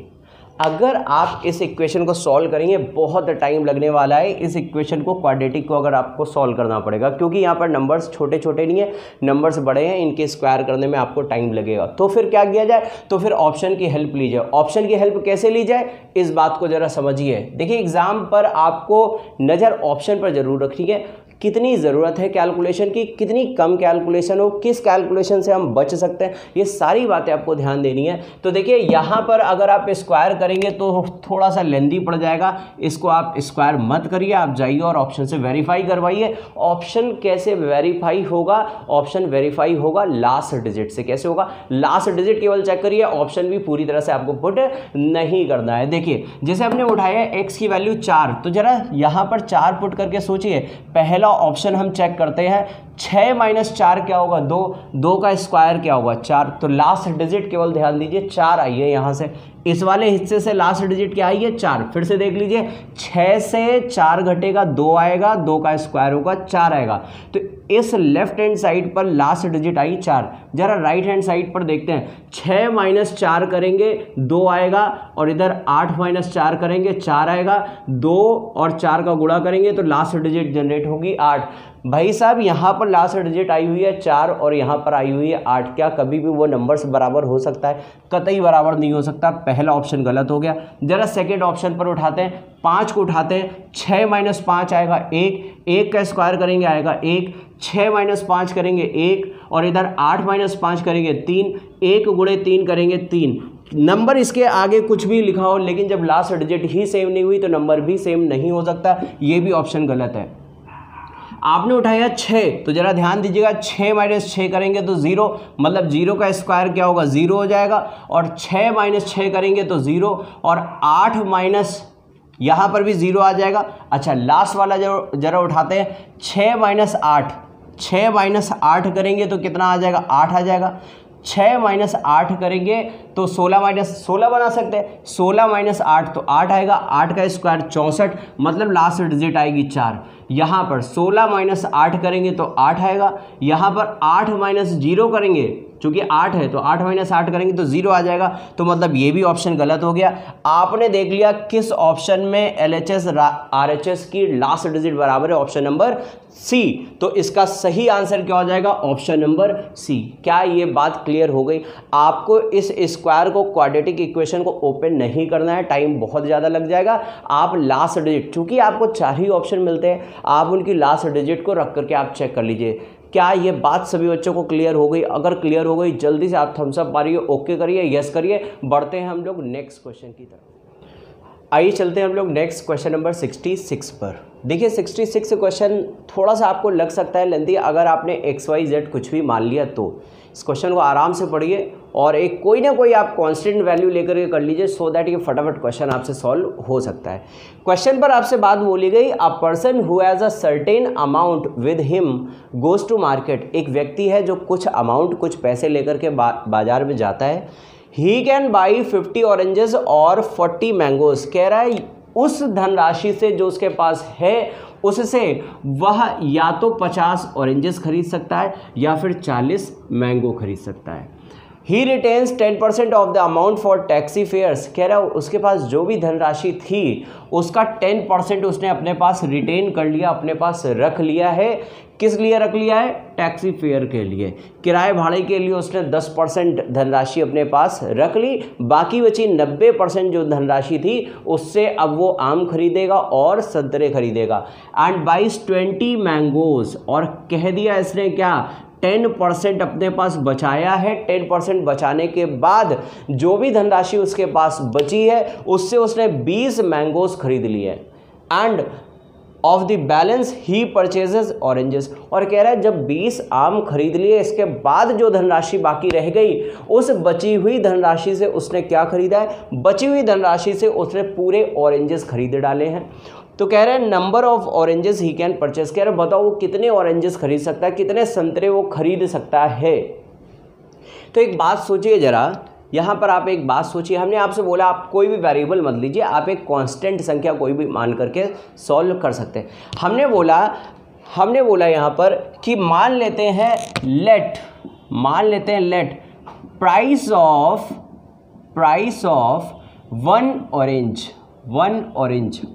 अगर आप इस इक्वेशन को सॉल्व करेंगे बहुत टाइम लगने वाला है। इस इक्वेशन को क्वाड्रेटिक को अगर आपको सॉल्व करना पड़ेगा, क्योंकि यहाँ पर नंबर्स छोटे छोटे नहीं है, नंबर्स बड़े हैं, इनके स्क्वायर करने में आपको टाइम लगेगा। तो फिर क्या किया जाए, तो फिर ऑप्शन की हेल्प ली जाए। ऑप्शन की हेल्प कैसे ली जाए, इस बात को जरा समझिए। देखिए एग्जाम पर आपको नज़र ऑप्शन पर जरूर रखनी है। कितनी ज़रूरत है कैलकुलेशन की, कितनी कम कैलकुलेशन हो, किस कैलकुलेशन से हम बच सकते हैं, ये सारी बातें आपको ध्यान देनी है। तो देखिए यहाँ पर अगर आप स्क्वायर करेंगे तो थोड़ा सा लेंदी पड़ जाएगा, इसको आप स्क्वायर मत करिए, आप जाइए और ऑप्शन से वेरीफाई करवाइए। ऑप्शन कैसे वेरीफाई होगा, ऑप्शन वेरीफाई होगा लास्ट डिजिट से। कैसे होगा, लास्ट डिजिट केवल चेक करिए, ऑप्शन भी पूरी तरह से आपको पुट नहीं करना है। देखिए जैसे हमने उठाया x की वैल्यू 4, तो जरा यहाँ पर 4 पुट करके सोचिए। पहला ऑप्शन हम चेक करते हैं, 6 - 4 क्या होगा, 2, 2 का स्क्वायर क्या होगा 4, तो लास्ट डिजिट केवल ध्यान दीजिए 4 आई है यहाँ से, इस वाले हिस्से से लास्ट डिजिट क्या आई है 4। फिर से देख लीजिए 6 से 4 घटेगा 2 आएगा, 2 का स्क्वायर होगा 4 आएगा, तो इस लेफ्ट हैंड साइड पर लास्ट डिजिट आई 4। जरा राइट हैंड साइड पर देखते हैं, 6 - 4 करेंगे 2 आएगा, और इधर 8 - 4 करेंगे 4 आएगा, 2 और 4 का गुणा करेंगे तो लास्ट डिजिट जनरेट होगी 8। भाई साहब यहाँ पर लास्ट डिजिट आई हुई है 4 और यहाँ पर आई हुई है 8, क्या कभी भी वो नंबर्स बराबर हो सकता है? कतई बराबर नहीं हो सकता, पहला ऑप्शन गलत हो गया। जरा सेकेंड ऑप्शन पर उठाते हैं, 5 को उठाते हैं, 6 - 5 आएगा 1, 1 का स्क्वायर करेंगे आएगा 1, 6 - 5 करेंगे 1, और इधर 8 - 5 करेंगे 3, 1 गुणे 3 करेंगे 3। नंबर इसके आगे कुछ भी लिखा हो, लेकिन जब लास्ट डिजिट ही सेम नहीं हुई तो नंबर भी सेम नहीं हो सकता, ये भी ऑप्शन गलत है। आपने उठाया 6, तो जरा ध्यान दीजिएगा, 6 - 6 करेंगे तो 0, मतलब 0 का स्क्वायर क्या होगा 0 हो जाएगा, और 6 - 6 करेंगे तो 0, और 8 माइनस यहाँ पर भी 0 आ जाएगा। अच्छा लास्ट वाला जो जरा उठाते हैं, 6 - 8, 6 - 8 करेंगे तो कितना आ जाएगा 8 आ जाएगा, 6 - 8 करेंगे तो 16 बना सकते हैं, 16 - 8 तो 8 आएगा, 8 का स्क्वायर 64, मतलब लास्ट डिजिट आएगी 4। यहाँ पर 16 - 8 करेंगे तो 8 आएगा, यहाँ पर 8 - 0 करेंगे, चूंकि 8 है तो 8 - 8 करेंगे तो 0 आ जाएगा, तो मतलब ये भी ऑप्शन गलत हो गया। आपने देख लिया किस ऑप्शन में LHS RHS की लास्ट डिजिट बराबर है, ऑप्शन नंबर सी। तो इसका सही आंसर क्या हो जाएगा, ऑप्शन नंबर सी। क्या ये बात क्लियर हो गई? आपको इस स्क्वायर को, क्वाड्रेटिक इक्वेशन को ओपन नहीं करना है, टाइम बहुत ज़्यादा लग जाएगा। आप लास्ट डिजिट, चूंकि आपको 4 ही ऑप्शन मिलते हैं, आप उनकी लास्ट डिजिट को रख करके आप चेक कर लीजिए। क्या ये बात सभी बच्चों को क्लियर हो गई? अगर क्लियर हो गई जल्दी से आप थम्स अप मारिए, ओके करिए, यस करिए। बढ़ते हैं हम लोग नेक्स्ट क्वेश्चन की तरफ। आइए चलते हैं हम लोग नेक्स्ट क्वेश्चन नंबर 66 पर। देखिए 66 क्वेश्चन थोड़ा सा आपको लग सकता है लेंथी, अगर आपने XYZ कुछ भी मान लिया तो इस क्वेश्चन को आराम से पढ़िए और एक कोई ना कोई आप कांस्टेंट वैल्यू लेकर के कर लीजिए, सो दैट ये फटाफट क्वेश्चन आपसे सॉल्व हो सकता है। क्वेश्चन पर आपसे बात बोली गई, a person who has a certain amount with him goes to market. एक व्यक्ति है जो कुछ अमाउंट, कुछ पैसे लेकर के बाजार में जाता है। ही कैन बाई 50 ऑरेंजेस और 40 मैंगोज। कह रहा है उस धनराशि से जो उसके पास है, उससे वह या तो 50 ऑरेंजेस खरीद सकता है या फिर 40 मैंगो खरीद सकता है। He retains 10% of the amount for taxi fares. कह रहा है उसके पास जो भी धनराशि थी उसका 10% उसने अपने पास रिटेन कर लिया, अपने पास रख लिया है। किस लिए रख लिया है? टैक्सी फेयर के लिए, किराए भाड़े के लिए उसने 10% धनराशि अपने पास रख ली। बाकी बची 90% जो धनराशि थी उससे अब वो आम खरीदेगा और संतरे खरीदेगा। एंड बाइज 20 मैंगोज, और कह दिया इसने क्या, 10% अपने पास बचाया है। 10% बचाने के बाद जो भी धनराशि उसके पास बची है उससे उसने 20 मैंगोज खरीद लिए। End of the balance he purchases oranges. और कह रहा है जब 20 आम खरीद लिए, इसके बाद जो धनराशि बाकी रह गई, उस बची हुई धनराशि से उसने क्या खरीदा है? बची हुई धनराशि से उसने पूरे ऑरेंजेस खरीद डाले हैं। तो कह रहे हैं number of oranges he can purchase. कह रहे बताओ वो कितने ऑरेंजेस खरीद सकता है, कितने संतरे वो खरीद सकता है। तो एक बात सोचिए जरा, यहाँ पर आप एक बात सोचिए, हमने आपसे बोला आप कोई भी वेरिएबल मत लीजिए, आप एक कांस्टेंट संख्या कोई भी मान करके सॉल्व कर सकते हैं। हमने बोला यहाँ पर कि मान लेते हैं late price of one orange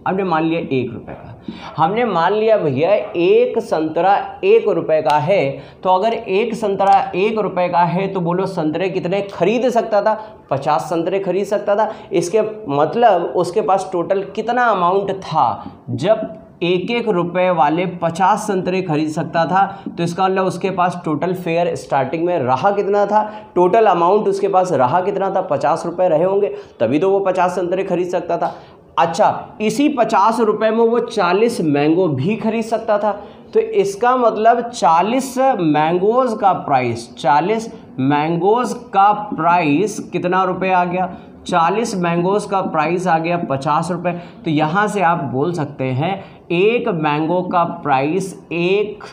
हमने मान लिया 1 रुपये का। हमने मान लिया भैया एक संतरा 1 रुपये का है, तो अगर एक संतरा 1 रुपये का है तो बोलो संतरे कितने खरीद सकता था? 50 संतरे खरीद सकता था। इसके मतलब उसके पास टोटल कितना अमाउंट था? जब एक एक रुपए वाले 50 संतरे खरीद सकता था, तो इसका मतलब उसके पास टोटल फेयर स्टार्टिंग में रहा कितना था, टोटल अमाउंट उसके पास रहा कितना था, 50 रुपए रहे होंगे, तभी तो वो 50 संतरे खरीद सकता था। अच्छा, इसी 50 रुपए में वो 40 मैंगो भी खरीद सकता था, तो इसका मतलब 40 मैंगोज़ का प्राइस, 40 मैंगोज़ का प्राइस कितना रुपए आ गया, 40 मैंगोज़ का प्राइस आ गया 50 रुपये। तो यहाँ से आप बोल सकते हैं एक मैंगो का प्राइस, एक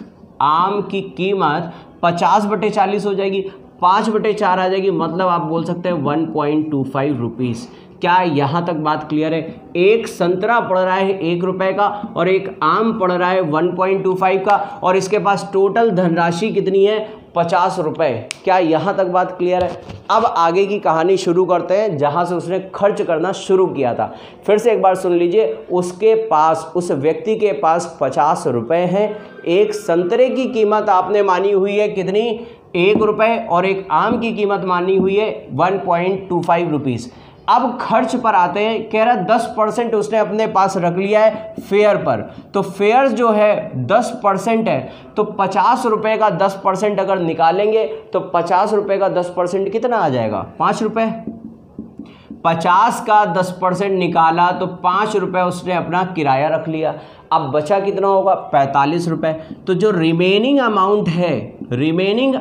आम की कीमत 50/40 हो जाएगी, 5/4 आ जाएगी, मतलब आप बोल सकते हैं 1.25 रुपीज़। क्या यहाँ तक बात क्लियर है? एक संतरा पड़ रहा है 1 रुपये का और एक आम पड़ रहा है 1.25 का, और इसके पास टोटल धनराशि कितनी है, 50 रुपये। क्या यहाँ तक बात क्लियर है? अब आगे की कहानी शुरू करते हैं जहाँ से उसने खर्च करना शुरू किया था। फिर से एक बार सुन लीजिए, उसके पास, उस व्यक्ति के पास 50 रुपये हैं, एक संतरे की कीमत आपने मानी हुई है कितनी, 1 रुपये, और एक आम की कीमत मानी हुई है 1.25 रुपीज़। अब खर्च पर आते हैं, कह रहा 10% उसने अपने पास रख लिया है फेयर पर, तो फेयर जो है 10% है, तो 50 रुपये का 10% अगर निकालेंगे तो 50 रुपये का 10% कितना आ जाएगा, 5 रुपये। 50 का 10% निकाला तो 5 रुपये उसने अपना किराया रख लिया। अब बचा कितना होगा, 45 रुपये। तो जो रिमेनिंग अमाउंट है, रिमेनिंग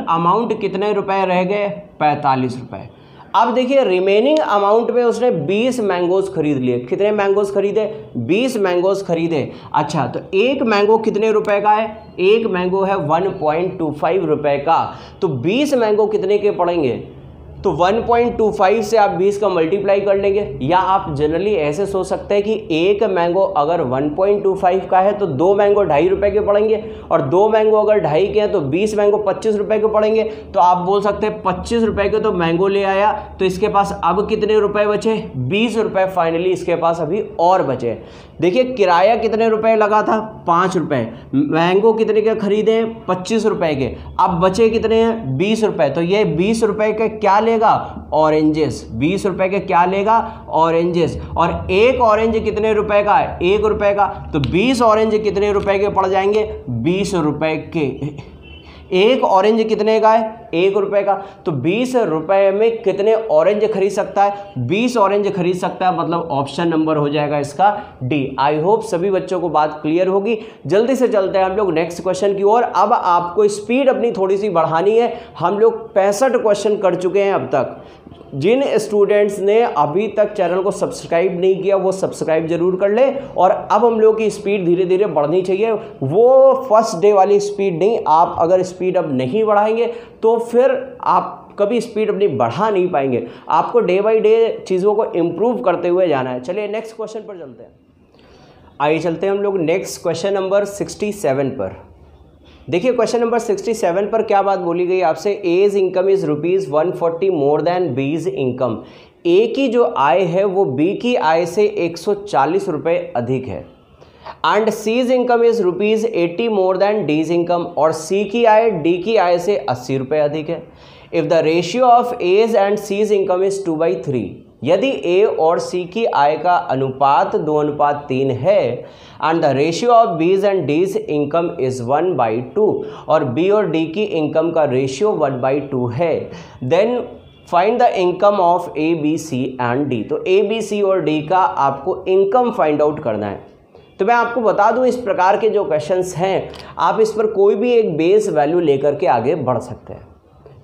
अमाउंट कितने रुपए रह गए, 45 रुपये। अब देखिए रिमेनिंग अमाउंट में उसने 20 मैंगोज़ खरीद लिए। कितने मैंगोज़ खरीदे, 20 मैंगोज़ खरीदे। अच्छा, तो एक मैंगो कितने रुपए का है, एक मैंगो है 1.25 रुपये का, तो 20 मैंगो कितने के पड़ेंगे, तो 1.25 से आप 20 का मल्टीप्लाई कर लेंगे, या आप जनरली ऐसे सोच सकते हैं कि एक मैंगो अगर 1.25 का है तो 2 मैंगो 2.5 रुपये के पड़ेंगे, और 2 मैंगो अगर 2.5 के हैं तो 20 मैंगो 25 रुपये के पड़ेंगे। तो आप बोल सकते हैं 25 रुपये के तो मैंगो ले आया, तो इसके पास अब कितने रुपए बचे, 20 रुपये फाइनली इसके पास अभी और बचे। देखिए किराया कितने रुपए लगा था, 5 रुपये, मैंगो कितने के खरीदे, 25 रुपये के, अब बचे कितने हैं, 20 रुपये। तो ये 20 रुपये के क्या लेगा, ऑरेंजेस, 20 रुपये के क्या लेगा, ऑरेंजेस, और एक ऑरेंज कितने रुपए का है, 1 रुपये का, तो 20 ऑरेंज कितने रुपए के पड़ जाएंगे, 20 रुपये के। एक ऑरेंज कितने का है, 1 रुपये का, तो 20 रुपये में कितने ऑरेंज खरीद सकता है, 20 ऑरेंज खरीद सकता है, मतलब ऑप्शन नंबर हो जाएगा इसका डी। आई होप सभी बच्चों को बात क्लियर होगी। जल्दी से चलते हैं हम लोग नेक्स्ट क्वेश्चन की ओर। अब आपको स्पीड अपनी थोड़ी सी बढ़ानी है। हम लोग 65 क्वेश्चन कर चुके हैं अब तक। जिन स्टूडेंट्स ने अभी तक चैनल को सब्सक्राइब नहीं किया वो सब्सक्राइब जरूर कर ले, और अब हम लोग की स्पीड धीरे धीरे बढ़नी चाहिए, वो फर्स्ट डे वाली स्पीड नहीं। आप अगर स्पीड अब नहीं बढ़ाएंगे तो फिर आप कभी स्पीड अपनी बढ़ा नहीं पाएंगे। आपको डे बाय डे चीज़ों को इम्प्रूव करते हुए जाना है। चलिए नेक्स्ट क्वेश्चन पर चलते हैं। आइए चलते हैं हम लोग नेक्स्ट क्वेश्चन नंबर 67 पर। देखिए क्वेश्चन नंबर 67 पर क्या बात बोली गई आपसे, A's income is ₹140 more than B's income. A की जो आय है वो बी की आय से 140 रुपये अधिक है, and C's income is ₹80 more than D's income, और सी की आय डी की आय से 80 रुपये अधिक है। If the ratio of A's and C's income is 2/3, यदि ए और सी की आय का अनुपात 2:3 है, एंड द रेशियो ऑफ बीज एंड डीज इनकम इज 1/2, और बी और डी की इनकम का रेशियो 1/2 है, then find the income of A, B, C and D. तो ए, बी, सी और डी का आपको इनकम फाइंड आउट करना है। तो मैं आपको बता दूं इस प्रकार के जो क्वेश्चंस हैं, आप इस पर कोई भी एक बेस वैल्यू लेकर के आगे बढ़ सकते हैं।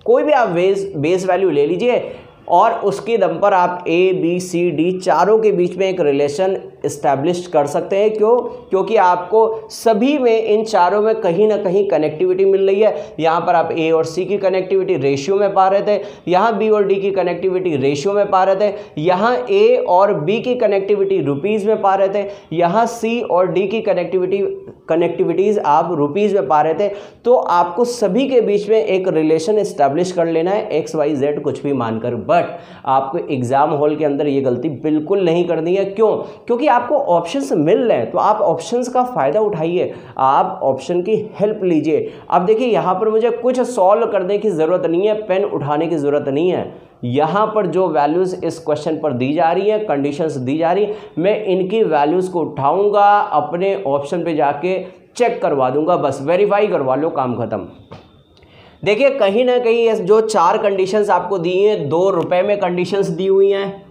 कोई भी आप बेस वैल्यू ले लीजिए, और उसके दम पर आप ए, बी, सी, डी चारों के बीच में एक रिलेशन इस्टेब्लिश कर सकते हैं। क्यों? क्योंकि आपको सभी में, इन चारों में कहीं ना कहीं कनेक्टिविटी मिल रही है। यहाँ पर आप ए और सी की कनेक्टिविटी रेशियो में पा रहे थे, यहाँ बी और डी की कनेक्टिविटी रेशियो में पा रहे थे, यहाँ ए और बी की कनेक्टिविटी रुपीज़ में पा रहे थे, यहाँ सी और डी की कनेक्टिविटीज़ आप रुपीज़ में पा रहे थे। तो आपको सभी के बीच में एक रिलेशन इस्टेब्लिश कर लेना है, एक्स, वाई, जेड कुछ भी मानकर। बट आपको एग्जाम हॉल के अंदर ये गलती बिल्कुल नहीं करनी है। क्यों? क्योंकि आपको ऑप्शंस मिल रहे हैं तो आप ऑप्शंस का फ़ायदा उठाइए, आप ऑप्शन की हेल्प लीजिए। अब देखिए यहाँ पर मुझे कुछ सॉल्व करने की ज़रूरत नहीं है, पेन उठाने की ज़रूरत नहीं है। यहाँ पर जो वैल्यूज़ इस क्वेश्चन पर दी जा रही है, कंडीशंस दी जा रही, मैं इनकी वैल्यूज़ को उठाऊँगा, अपने ऑप्शन पे जाके चेक करवा दूंगा, बस वेरीफाई करवा लो, काम खत्म। देखिए कहीं ना कहीं जो 4 कंडीशंस आपको दी हैं, 2 रुपए में कंडीशंस दी हुई हैं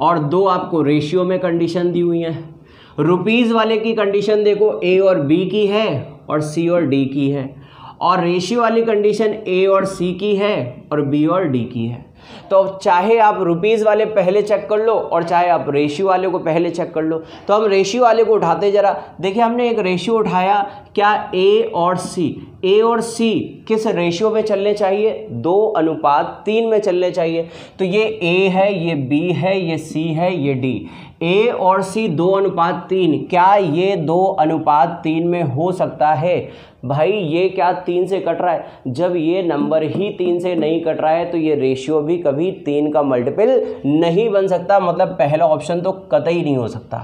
और 2 आपको रेशियो में कंडीशन दी हुई हैं। रुपीज़ वाले की कंडीशन देखो ए और बी की है और सी और डी की है, और रेशियो वाली कंडीशन ए और सी की है और बी और डी की है। तो चाहे आप रुपीज़ वाले पहले चेक कर लो और चाहे आप रेशियो वाले को पहले चेक कर लो। तो हम रेशियो वाले को उठाते जरा। देखिए हमने एक रेशियो उठाया, क्या ए और सी किस रेशियो में चलने चाहिए? 2:3 में चलने चाहिए। तो ये ए है, ये बी है, ये सी है, ये डी। ए और सी 2:3, क्या ये 2:3 में हो सकता है? भाई ये क्या 3 से कट रहा है? जब ये नंबर ही 3 से नहीं कट रहा है तो ये रेशियो भी कभी 3 का मल्टीपल नहीं बन सकता, मतलब पहला ऑप्शन तो कतई नहीं हो सकता।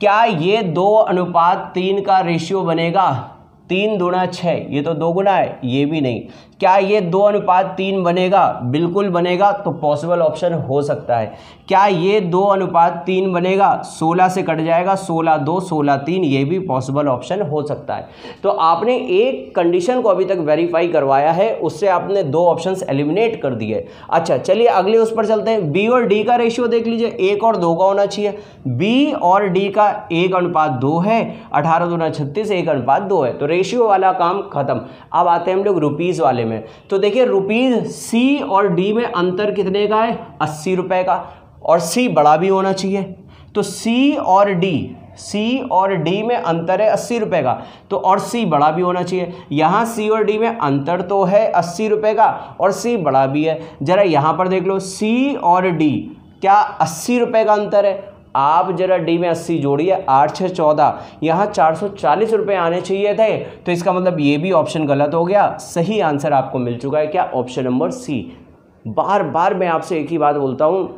क्या ये 2:3 का रेशियो बनेगा? 3 दूना 6, ये तो 2 गुना है, ये भी नहीं। क्या ये 2:3 बनेगा? बिल्कुल बनेगा, तो पॉसिबल ऑप्शन हो सकता है। क्या ये 2:3 बनेगा? 16 से कट जाएगा, 16 2 16 3, ये भी पॉसिबल ऑप्शन हो सकता है। तो आपने एक कंडीशन को अभी तक वेरीफाई करवाया है, उससे आपने 2 ऑप्शंस एलिमिनेट कर दिए। अच्छा चलिए अगले उस पर चलते हैं। बी और डी का रेशियो देख लीजिए, 1 और 2 का होना चाहिए। बी और डी का 1:2 है, 18 दूना 36, 1:2 है, तो रेशियो वाला काम खत्म। अब आते हैं हम लोग रुपीज़ वाले में। तो देखिए रुपीज़ सी और डी में अंतर कितने का है? 80 रुपए का, और सी बड़ा भी होना चाहिए। तो सी और डी में अंतर है 80 रुपए का, तो और सी बड़ा भी होना चाहिए। यहाँ सी और डी में अंतर तो है 80 रुपए का और सी बड़ा भी है। जरा यहाँ पर देख लो, सी और डी क्या 80 रुपए का अंतर है? आप जरा डी में 80 जोड़िए, 8 6 14, यहाँ 440 रुपये आने चाहिए थे, तो इसका मतलब ये भी ऑप्शन गलत हो गया। सही आंसर आपको मिल चुका है क्या? Option number C. बार बार मैं आपसे एक ही बात बोलता हूँ,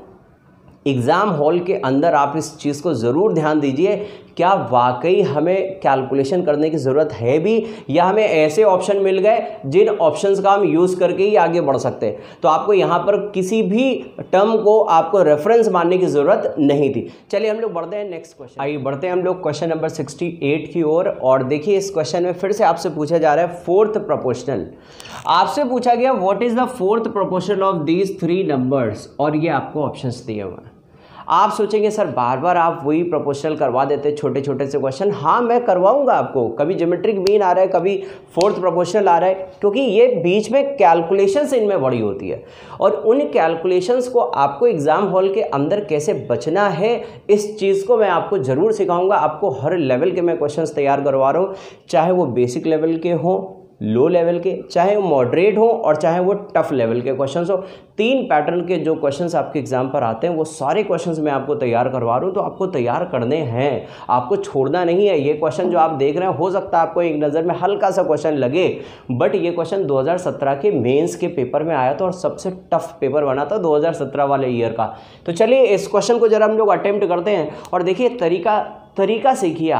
एग्ज़ाम हॉल के अंदर आप इस चीज़ को ज़रूर ध्यान दीजिए, क्या वाकई हमें कैलकुलेशन करने की ज़रूरत है भी, या हमें ऐसे ऑप्शन मिल गए जिन ऑप्शंस का हम यूज़ करके ही आगे बढ़ सकते हैं। तो आपको यहाँ पर किसी भी टर्म को आपको रेफरेंस मानने की ज़रूरत नहीं थी। चलिए हम लोग बढ़ते हैं नेक्स्ट क्वेश्चन। आइए बढ़ते हैं हम लोग क्वेश्चन नंबर 68 की ओर। और देखिए इस क्वेश्चन में फिर से आपसे पूछा जा रहा है 4th प्रोपोर्शनल। आपसे पूछा गया what is the 4th proportional of these 3 numbers, और ये आपको ऑप्शंस दिए हुए हैं। आप सोचेंगे सर बार बार आप वही प्रोपोर्शनल करवा देते छोटे छोटे से क्वेश्चन। हाँ मैं करवाऊंगा आपको, कभी ज्योमेट्रिक मीन आ रहा है, कभी 4th प्रोपोर्शनल आ रहा है, क्योंकि ये बीच में कैलकुलेशंस इनमें बड़ी होती है, और उन कैलकुलेशंस को आपको एग्जाम हॉल के अंदर कैसे बचना है, इस चीज़ को मैं आपको ज़रूर सिखाऊंगा। आपको हर लेवल के मैं क्वेश्चंस तैयार करवा रहा हूँ, चाहे वो बेसिक लेवल के हों, लो लेवल के, चाहे वो मॉडरेट हो और चाहे वो टफ लेवल के क्वेश्चंस हो। 3 पैटर्न के जो क्वेश्चंस आपके एग्जाम पर आते हैं वो सारे क्वेश्चंस मैं आपको तैयार करवा रहा हूँ। तो आपको तैयार करने हैं, आपको छोड़ना नहीं है। ये क्वेश्चन जो आप देख रहे हैं, हो सकता है आपको एक नज़र में हल्का सा क्वेश्चन लगे, बट ये क्वेश्चन 2017 के मेंस के पेपर में आया था और सबसे टफ पेपर बना था 2017 वाले ईयर का। तो चलिए इस क्वेश्चन को जरा हम लोग अटेम्प्ट करते हैं, और देखिए तरीका सीखिए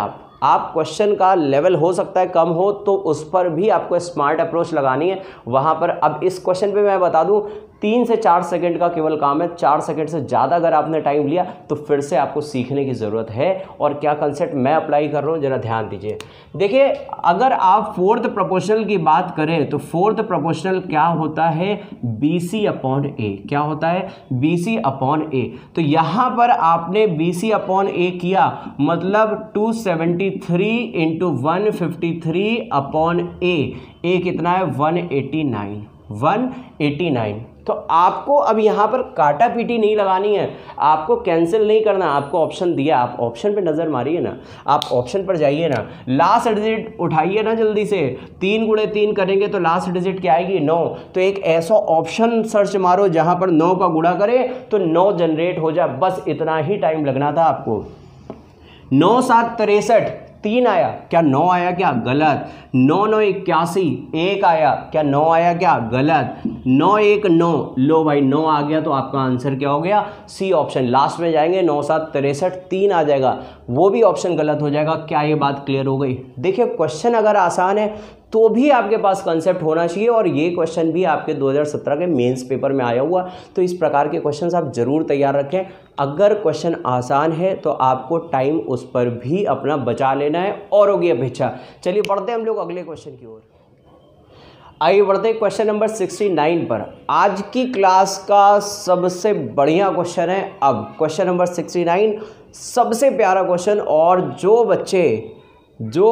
आप क्वेश्चन का लेवल हो सकता है कम हो, तो उस पर भी आपको स्मार्ट अप्रोच लगानी है वहाँ पर। अब इस क्वेश्चन पे मैं बता दूँ 3 से 4 सेकंड का केवल काम है। 4 सेकंड से ज़्यादा अगर आपने टाइम लिया तो फिर से आपको सीखने की ज़रूरत है। और क्या कंसेप्ट मैं अप्लाई कर रहा हूँ ज़रा ध्यान दीजिए। देखिए अगर आप 4th प्रोपोर्शनल की बात करें तो 4th प्रोपोर्शनल क्या होता है? BC/A। क्या होता है? BC/A। तो यहाँ पर आपने BC/A किया, मतलब 273 × 153/A। A कितना है? 189। तो आपको अब यहाँ पर काटा पीटी नहीं लगानी है, आपको कैंसिल नहीं करना। आपको ऑप्शन दिया, आप ऑप्शन पे नज़र मारिए ना, आप ऑप्शन पर जाइए ना, लास्ट डिजिट उठाइए ना जल्दी से। 3 × 3 करेंगे तो लास्ट डिजिट क्या आएगी? 9। तो एक ऐसा ऑप्शन सर्च मारो जहाँ पर 9 का गुणा करे तो 9 जनरेट हो जाए, बस इतना ही टाइम लगना था आपको। 9 7 63, 3 आया क्या? 9 आया क्या? गलत। 9 9 81, 1 आया क्या? 9 आया क्या? गलत। 9 1 9, लो भाई 9 आ गया तो आपका आंसर क्या हो गया? C option. लास्ट में जाएंगे 9 7 63, 3 आ जाएगा, वो भी ऑप्शन गलत हो जाएगा। क्या ये बात क्लियर हो गई? देखिए क्वेश्चन अगर आसान है तो भी आपके पास कंसेप्ट होना चाहिए, और ये क्वेश्चन भी आपके 2017 के मेंस पेपर में आया हुआ, तो इस प्रकार के क्वेश्चंस आप जरूर तैयार रखें। अगर क्वेश्चन आसान है तो आपको टाइम उस पर भी अपना बचा लेना है, और होगी अपेक्षा। चलिए बढ़ते हैं हम लोग अगले क्वेश्चन की ओर। आइए बढ़ते हैं क्वेश्चन नंबर 69 पर। आज की क्लास का सबसे बढ़िया क्वेश्चन है अब क्वेश्चन नंबर 69, सबसे प्यारा क्वेश्चन, और जो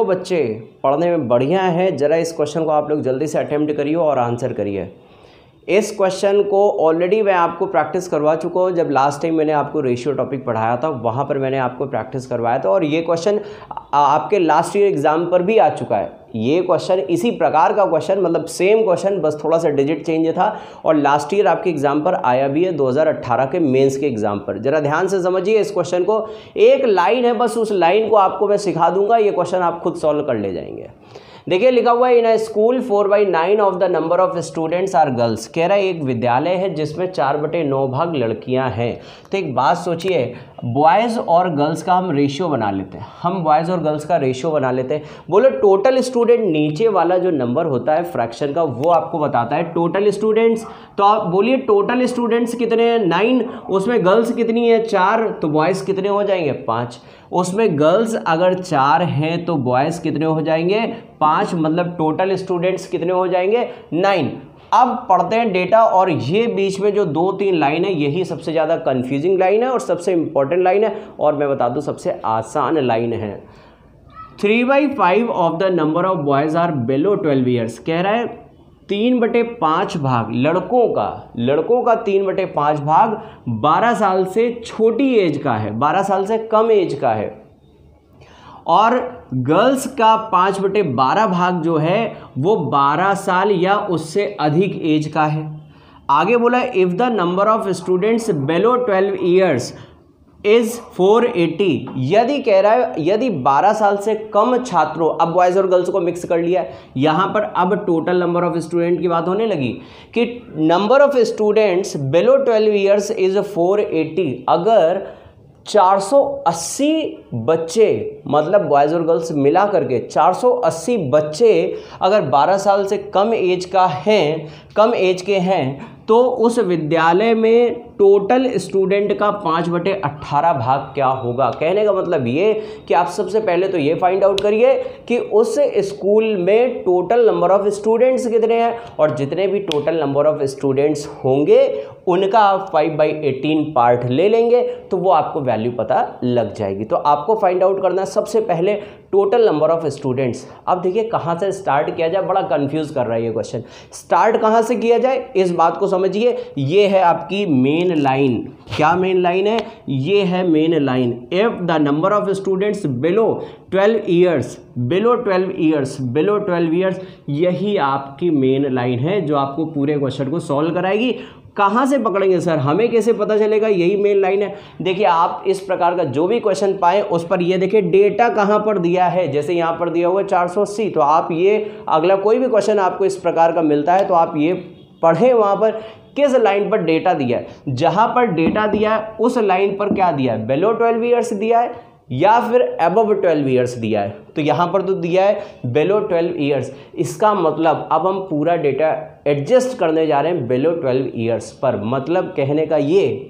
बच्चे पढ़ने में बढ़िया हैं ज़रा इस क्वेश्चन को आप लोग जल्दी से अटेम्प्ट करिए और आंसर करिए। इस क्वेश्चन को ऑलरेडी मैं आपको प्रैक्टिस करवा चुका हूँ, जब लास्ट टाइम मैंने आपको रेशियो टॉपिक पढ़ाया था वहाँ पर मैंने आपको प्रैक्टिस करवाया था, और ये क्वेश्चन आपके लास्ट ईयर एग्जाम पर भी आ चुका है। ये क्वेश्चन इसी प्रकार का क्वेश्चन, मतलब सेम क्वेश्चन, बस थोड़ा सा डिजिट चेंज था, और लास्ट ईयर आपके एग्जाम पर आया भी है 2018 के मेंस के एग्जाम पर। जरा ध्यान से समझिए इस क्वेश्चन को, एक लाइन है बस, उस लाइन को आपको मैं सिखा दूंगा, ये क्वेश्चन आप खुद सॉल्व कर ले जाएंगे। देखिए लिखा हुआ है in a school 4/9 of the number of students are girls. कह रहा है एक विद्यालय है जिसमें 4/9 भाग लड़कियां हैं। तो एक बात सोचिए, बॉयज़ और गर्ल्स का हम रेशियो बना लेते हैं, हम बॉयज़ और गर्ल्स का रेशियो बना लेते हैं। बोलो टोटल स्टूडेंट, नीचे वाला जो नंबर होता है फ्रैक्शन का वो आपको बताता है टोटल स्टूडेंट्स। तो आप बोलिए टोटल स्टूडेंट्स कितने हैं? 9। उसमें गर्ल्स कितनी है? 4। तो बॉयज़ कितने हो जाएंगे? 5। उसमें गर्ल्स अगर 4 हैं तो बॉयज़ कितने हो जाएंगे? 5। मतलब टोटल स्टूडेंट्स कितने हो जाएंगे? 9। अब पढ़ते हैं डेटा, और ये बीच में जो 2-3 लाइन है यही सबसे ज़्यादा कंफ्यूजिंग लाइन है और सबसे इंपॉर्टेंट लाइन है, और मैं बता दूं सबसे आसान लाइन है। 3/5 of the number of boys are below 12 years. कह रहा है 3/5 भाग लड़कों का 3/5 भाग 12 साल से छोटी एज का है, 12 साल से कम एज का है, और गर्ल्स का 5/12 भाग जो है वो 12 साल या उससे अधिक एज का है। आगे बोला if the number of students below 12 years is 480। यदि कह रहा है यदि 12 साल से कम छात्रों, अब बॉयज़ और गर्ल्स को मिक्स कर लिया है यहाँ पर, अब टोटल नंबर ऑफ स्टूडेंट की बात होने लगी कि number of students below 12 years is 480। अगर 480 बच्चे, मतलब बॉयज़ और गर्ल्स मिला करके 480 बच्चे अगर 12 साल से कम एज के हैं तो उस विद्यालय में टोटल स्टूडेंट का 5/18 भाग क्या होगा। कहने का मतलब ये कि आप सबसे पहले तो ये फाइंड आउट करिए कि उस स्कूल में टोटल नंबर ऑफ स्टूडेंट्स कितने हैं, और जितने भी टोटल नंबर ऑफ स्टूडेंट्स होंगे उनका आप 5/18 पार्ट ले लेंगे तो वो आपको वैल्यू पता लग जाएगी। तो आपको फाइंड आउट करना है सबसे पहले टोटल नंबर ऑफ स्टूडेंट्स। अब देखिए कहाँ से स्टार्ट किया जाए, बड़ा कंफ्यूज कर रहा है ये क्वेश्चन। स्टार्ट कहाँ से किया जाए इस बात को समझिए। ये है आपकी मेन लाइन। क्या मेन लाइन है? ये है main line. If the number of students below 12 years, यही आपकी मेन लाइन है जो आपको पूरे क्वेश्चन को सॉल्व कराएगी। कहाँ से पकड़ेंगे सर, हमें कैसे पता चलेगा यही मेन लाइन है? देखिए आप इस प्रकार का जो भी क्वेश्चन पाएं उस पर ये देखिए डेटा कहाँ पर दिया है। जैसे यहाँ पर दिया हुआ है 480, तो आप ये अगला कोई भी क्वेश्चन आपको इस प्रकार का मिलता है तो आप ये पढ़ें वहाँ पर किस लाइन पर डेटा दिया है। जहाँ पर डेटा दिया है उस लाइन पर क्या दिया है, बिलो 12 ईयर्स दिया है या फिर अबव 12 ईयर्स दिया है। तो यहाँ पर तो दिया है बिलो 12 ईयर्स। इसका मतलब अब हम पूरा डेटा एडजस्ट करने जा रहे हैं बिलो 12 ईयर्स पर। मतलब कहने का ये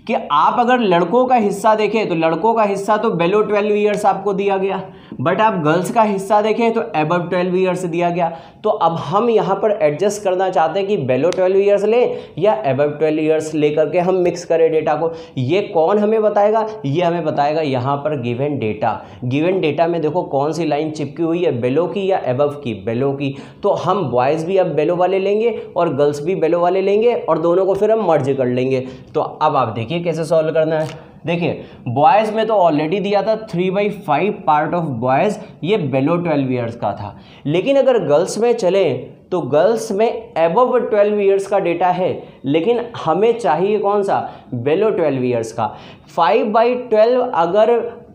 कि आप अगर लड़कों का हिस्सा देखें तो लड़कों का हिस्सा तो बिलो 12 ईयर्स आपको दिया गया, बट आप गर्ल्स का हिस्सा देखें तो अबव 12 ईयर्स दिया गया। तो अब हम यहाँ पर एडजस्ट करना चाहते हैं कि बिलो 12 ईयर्स लें या अबव 12 ईयर्स लेकर के हम मिक्स करें डेटा को। ये कौन हमें बताएगा? ये हमें बताएगा यहाँ पर गिवन डेटा। गिवन डेटा में देखो कौन सी लाइन चिपकी हुई है, बिलो की या अबव की? बिलो की। तो हम बॉयज़ भी अब बिलो वाले लेंगे और गर्ल्स भी बिलो वाले लेंगे और दोनों को फिर हम मर्ज कर लेंगे। तो अब आप देखिए कैसे सॉल्व करना है। देखिए बॉयज़ में तो ऑलरेडी दिया था 3/5 पार्ट ऑफ बॉयज़, ये बिलो 12 ईयर्स का था। लेकिन अगर गर्ल्स में चलें तो गर्ल्स में अबव 12 ईयर्स का डेटा है, लेकिन हमें चाहिए कौन सा, बिलो 12 ईयर्स का। 5/12 अगर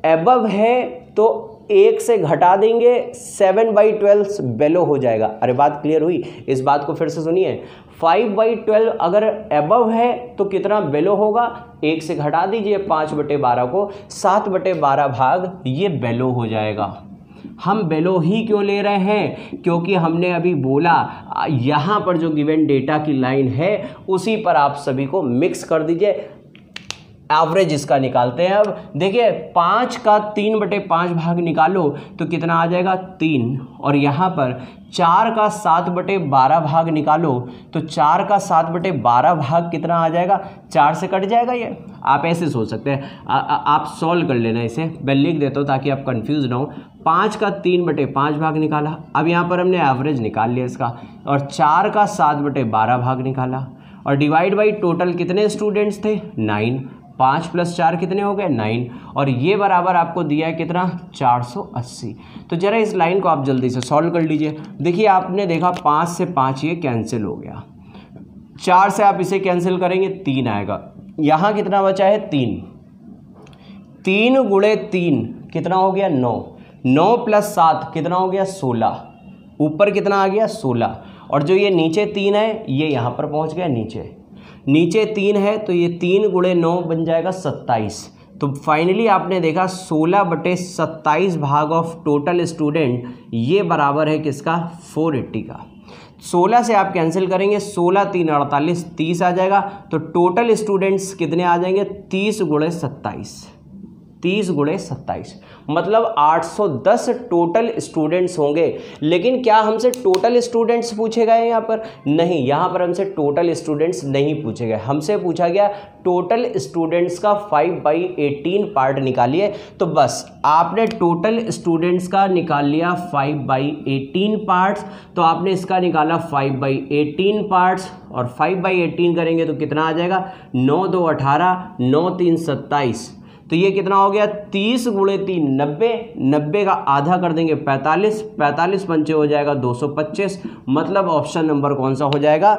अबव है तो 1 से घटा देंगे 7/12 बेलो हो जाएगा। अरे बात क्लियर हुई? इस बात को फिर से सुनिए, 5/12 अगर एबव है तो कितना बेलो होगा? 1 से घटा दीजिए 5/12 को, 7/12 भाग ये बेलो हो जाएगा। हम बेलो ही क्यों ले रहे हैं? क्योंकि हमने अभी बोला यहाँ पर जो गिवन डेटा की लाइन है उसी पर आप सभी को मिक्स कर दीजिए। एवरेज इसका निकालते हैं। अब देखिए 5 का 3/5 भाग निकालो तो कितना आ जाएगा? 3। और यहाँ पर 4 का 7/12 भाग निकालो तो 4 का 7/12 भाग कितना आ जाएगा? 4 से कट जाएगा। ये आप ऐसे सोच सकते हैं। आप सॉल्व कर लेना इसे, मैं लिख देता हूँ ताकि आप कंफ्यूज ना हो। 5 का 3/5 भाग निकाला, अब यहाँ पर हमने एवरेज निकाल लिया इसका, और 4 का 7/12 भाग निकाला, और डिवाइड बाई टोटल कितने स्टूडेंट्स थे? 9। 5 + 4 कितने हो गए? 9। और ये बराबर आपको दिया है कितना? 480। तो जरा इस लाइन को आप जल्दी से सॉल्व कर लीजिए। देखिए आपने देखा 5 से 5 ये कैंसिल हो गया, 4 से आप इसे कैंसिल करेंगे 3 आएगा, यहाँ कितना बचा है? 3। 3 × 3 कितना हो गया? 9। 9 + 7 कितना हो गया? 16। ऊपर कितना आ गया? 16। और जो ये नीचे 3 है ये यहाँ पर पहुँच गया नीचे 3 है तो ये 3 × 9 बन जाएगा 27। तो फाइनली आपने देखा 16/27 भाग ऑफ टोटल स्टूडेंट, ये बराबर है किसका? 480 का। 16 से आप कैंसिल करेंगे, 16 × 3 = 48, 30 आ जाएगा। तो टोटल स्टूडेंट्स कितने आ जाएंगे? 30 × 27। 30 × 27 मतलब 810 टोटल स्टूडेंट्स होंगे। लेकिन क्या हमसे टोटल स्टूडेंट्स पूछे गए यहाँ पर? नहीं, यहाँ पर हमसे टोटल स्टूडेंट्स नहीं पूछे गए। हमसे पूछा गया टोटल स्टूडेंट्स का 5/18 पार्ट निकालिए। तो बस आपने टोटल स्टूडेंट्स का निकाल लिया 5/18 पार्ट्स, तो आपने इसका निकाला 5/18 पार्ट्स, और 5/18 करेंगे तो कितना आ जाएगा? 9 × 2 = 18, 9 × 3 = 27। तो ये कितना हो गया? 30 × 3 = 90, 90 का आधा कर देंगे 45, 45 पंचे हो जाएगा 225। मतलब ऑप्शन नंबर कौन सा हो जाएगा?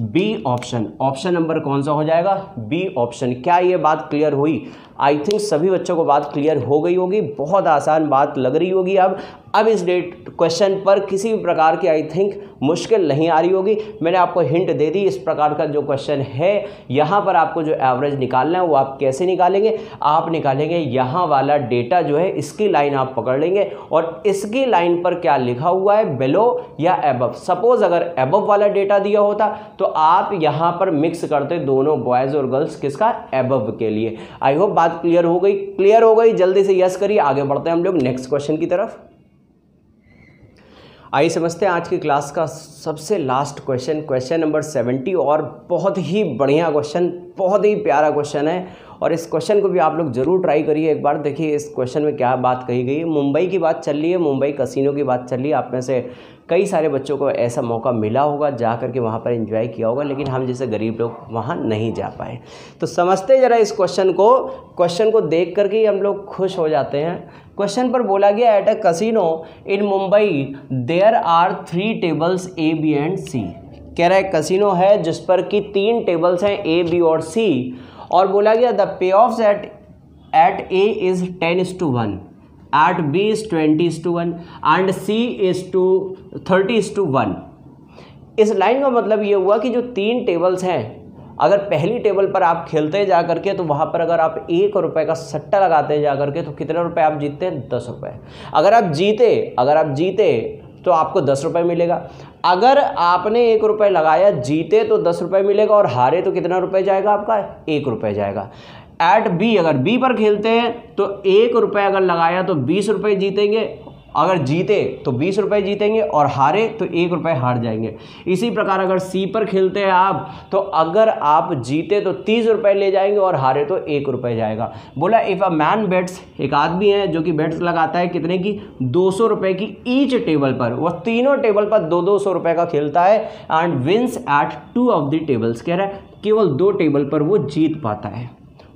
B option. ऑप्शन नंबर कौन सा हो जाएगा? B option. क्या ये बात क्लियर हुई? आई थिंक सभी बच्चों को बात क्लियर हो गई होगी। बहुत आसान बात लग रही होगी। अब इस क्वेश्चन पर किसी भी प्रकार की आई थिंक मुश्किल नहीं आ रही होगी। मैंने आपको हिंट दे दी। इस प्रकार का जो क्वेश्चन है यहाँ पर आपको जो एवरेज निकालना है वो आप कैसे निकालेंगे? आप निकालेंगे यहाँ वाला डेटा जो है, इसकी लाइन आप पकड़ लेंगे और इसकी लाइन पर क्या लिखा हुआ है, बिलो या एबव। सपोज अगर एबव वाला डेटा दिया होता तो आप यहाँ पर मिक्स करते दोनों बॉयज़ और गर्ल्स, किसका? एबव के लिए। आई होप बात क्लियर हो गई। क्लियर हो गई? जल्दी से यस करिए। आगे बढ़ते हैं हम लोग नेक्स्ट क्वेश्चन की तरफ। आइए समझते हैं आज की क्लास का सबसे लास्ट क्वेश्चन, क्वेश्चन नंबर 70। और बहुत ही बढ़िया क्वेश्चन, बहुत ही प्यारा क्वेश्चन है, और इस क्वेश्चन को भी आप लोग ज़रूर ट्राई करिए एक बार। देखिए इस क्वेश्चन में क्या बात कही गई है। मुंबई की बात चल रही है, मुंबई कसिनो की बात चल रही है। आप में से कई सारे बच्चों को ऐसा मौका मिला होगा जा करके वहाँ पर एंजॉय किया होगा, लेकिन हम जैसे गरीब लोग वहाँ नहीं जा पाए। तो समझते ज़रा इस क्वेश्चन को देख करके ही हम लोग खुश हो जाते हैं। क्वेश्चन पर बोला गया at a casino in Mumbai there are 3 tables A, B and C। कह रहा है कसिनो है जिस पर कि 3 टेबल्स हैं A, B और C, और बोला गया the payoffs at A is 10:1, at B is 20:1 and C is 30:1। इस लाइन का मतलब ये हुआ कि जो 3 टेबल्स हैं, अगर पहली टेबल पर आप खेलते जा करके तो वहाँ पर अगर आप 1 रुपये का सट्टा लगाते जा करके तो कितने रुपए आप जीतते हैं? 10 रुपये। अगर आप जीते तो आपको 10 रुपये मिलेगा। अगर आपने 1 रुपये लगाया, जीते तो 10 रुपये मिलेगा, और हारे तो कितना रुपये जाएगा आपका? 1 रुपये जाएगा। एट बी, अगर बी पर खेलते हैं तो 1 रुपये अगर लगाया तो 20 रुपये जीतेंगे, अगर जीते तो 20 रुपये जीतेंगे, और हारे तो 1 रुपये हार जाएंगे। इसी प्रकार अगर सी पर खेलते हैं आप, तो अगर आप जीते तो 30 रुपये ले जाएंगे और हारे तो 1 रुपये जाएगा। बोला इफ़ अ मैन बेट्स, एक आदमी है जो कि बेट्स लगाता है कितने की? 200 रुपये की ईच टेबल पर। वह तीनों टेबल पर 200 रुपये का खेलता है and wins at 2 of the tables. कह रहा है केवल 2 टेबल पर वो जीत पाता है।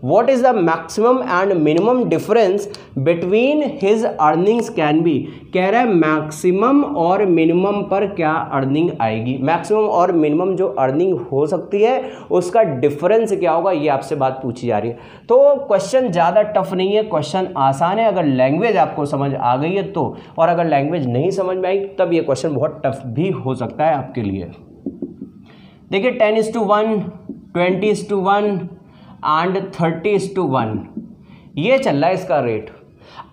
What is the maximum and minimum difference between his earnings can be. कह रहा है मैक्सिमम और मिनिमम पर क्या अर्निंग आएगी, मैक्सिमम और मिनिमम जो अर्निंग हो सकती है उसका डिफरेंस क्या होगा, ये आपसे बात पूछी जा रही है। तो क्वेश्चन ज़्यादा टफ नहीं है, क्वेश्चन आसान है अगर लैंग्वेज आपको समझ आ गई है तो, और अगर लैंग्वेज नहीं समझ में आई तब ये क्वेश्चन बहुत टफ भी हो सकता है आपके लिए। देखिए 10:1, 20:1 एंड 30:1 ये चल रहा है इसका रेट।